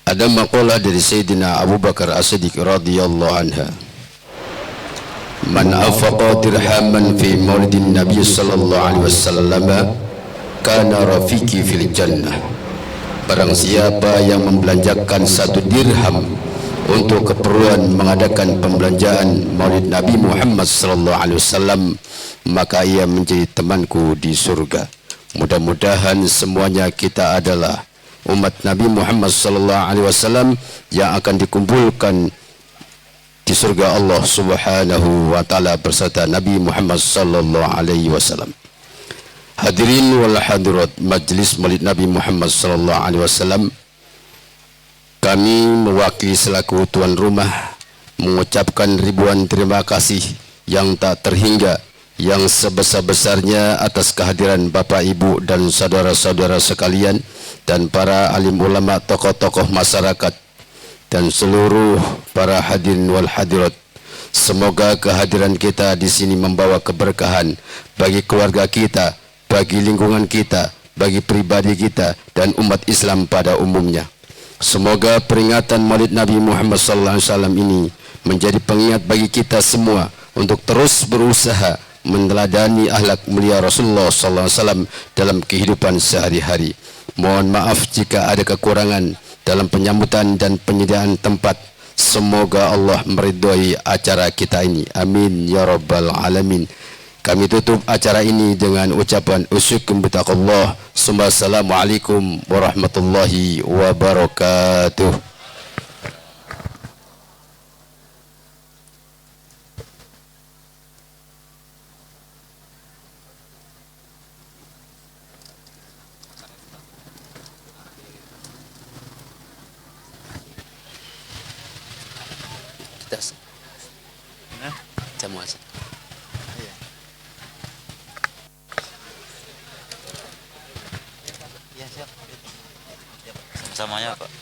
Ada maqalah dari Sayyidina Abu Bakar As-Siddiq radhiyallahu anha. Man afaqa dirhaman fi maulidin Nabi sallallahu alaihi wasallam kana rafiqi fil jannah. Barang siapa yang membelanjakan 1 dirham untuk keperluan mengadakan pembelanjaan Maulid Nabi Muhammad sallallahu alaihi wasallam, maka ia menjadi temanku di surga. Mudah-mudahan semuanya kita adalah umat Nabi Muhammad sallallahu alaihi wasallam yang akan dikumpulkan di surga Allah Subhanahu wa taala beserta Nabi Muhammad sallallahu alaihi wasallam. Hadirin wal hadirat majlis Maulid Nabi Muhammad sallallahu alaihi wasallam, kami mewakili selaku tuan rumah mengucapkan ribuan terima kasih yang tak terhingga, yang sebesar-besarnya atas kehadiran Bapak Ibu dan saudara-saudara sekalian dan para alim ulama, tokoh-tokoh masyarakat dan seluruh para hadirin wal hadirat. Semoga kehadiran kita di sini membawa keberkahan bagi keluarga kita, bagi lingkungan kita, bagi pribadi kita dan umat Islam pada umumnya. Semoga peringatan Maulid Nabi Muhammad SAW ini menjadi pengingat bagi kita semua untuk terus berusaha meneladani akhlak mulia Rasulullah SAW dalam kehidupan sehari-hari. Mohon maaf jika ada kekurangan dalam penyambutan dan penyediaan tempat. Semoga Allah meridhai acara kita ini. Amin ya rabbal alamin. Kami tutup acara ini dengan ucapan usyukum bitaqallah. Assalamualaikum warahmatullahi wabarakatuh. Kita jamu aja. Samanya Pak.